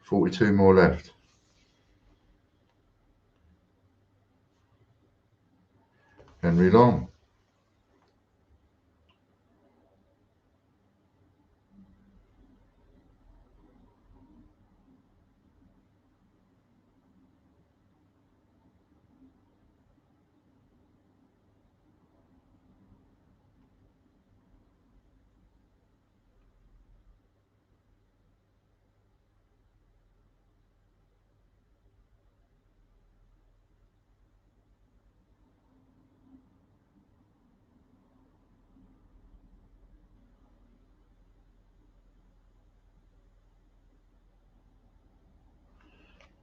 $42 more left. Henry Long.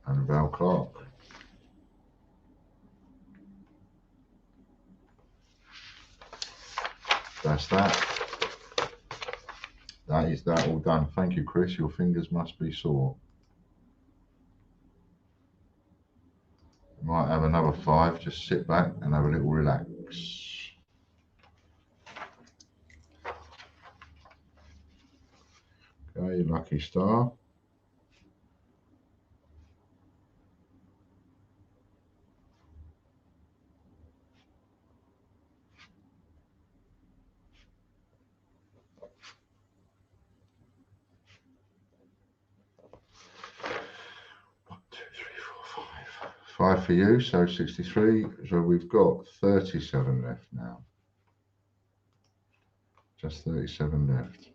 And Val Clark. That's that. That is that all done. Thank you, Chris. Your fingers must be sore. Might have another 5. Just sit back and have a little relax. Okay, lucky star. Five for you, so 63. So we've got 37 left now. Just 37 left.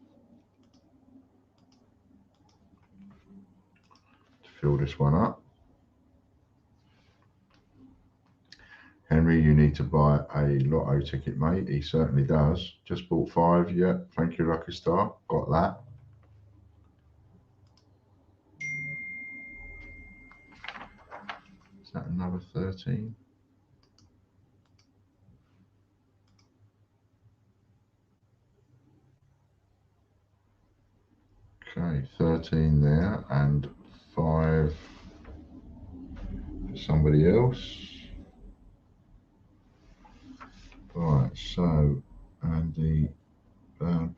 To fill this one up. Henry, you need to buy a lotto ticket, mate. He certainly does. Just bought 5. Yeah, thank you, lucky star. Got that. Is that another 13? Okay, 13 there and 5 for somebody else. Right, so Andy, Bab.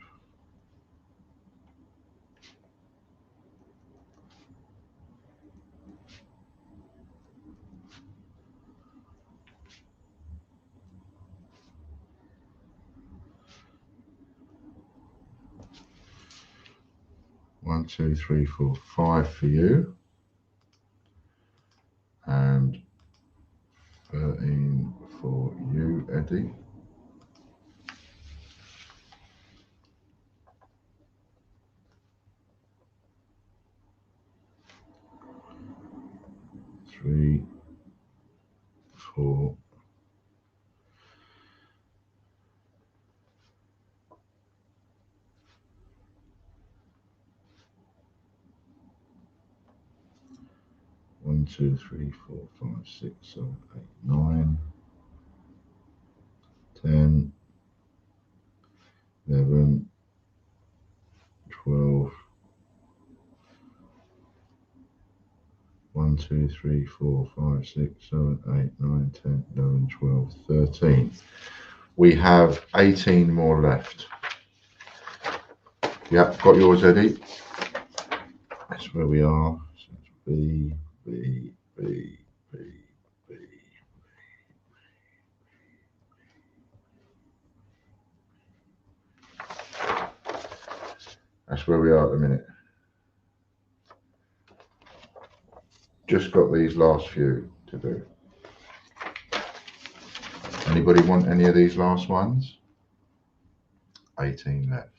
One, 2, 3, 4, 5 for you, and 13 for you, Eddie. 3, 4. One, 2, 3, 4, 5, 6, 7, 8, 9, 10, 11, 12. 1, 2, 3, 4, 5, 6, 7, 8, 9, 10, 11, 12, 13. We have 18 more left. Yep, got yours, Eddie. That's where we are. So it's B, B, B, B, B. That's where we are at the minute. Just got these last few to do. Anybody want any of these last ones? 18 left.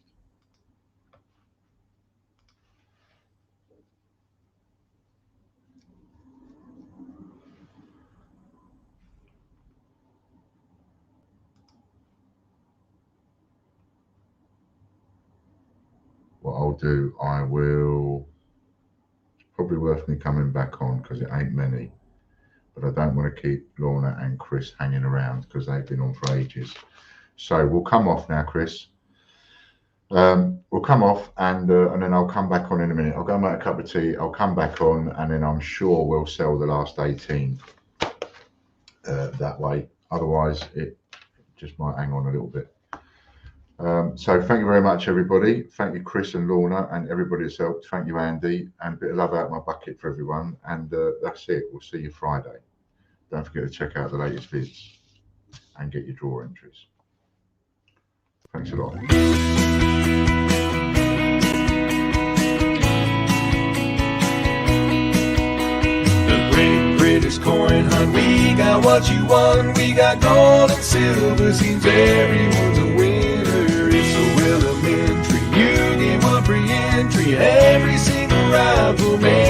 What I'll do, I will, it's probably worth me coming back on because it ain't many, but I don't want to keep Lorna and Chris hanging around because they've been on for ages. So we'll come off now, Chris. We'll come off and then I'll come back on in a minute. I'll go make a cup of tea, I'll come back on, and then I'm sure we'll sell the last 18 that way. Otherwise, it just might hang on a little bit. So thank you very much, everybody. Thank you, Chris and Lorna, and everybody that's helped. Thank you, Andy, and a bit of love out of my bucket for everyone. And that's it. We'll see you Friday. Don't forget to check out the latest vids and get your draw entries. Thanks a lot. The Great British Coin Hunt. We got what you want. We got gold and silver. Seems everyone's a winner. It's so elementary. You get one free entry. Every single rifle man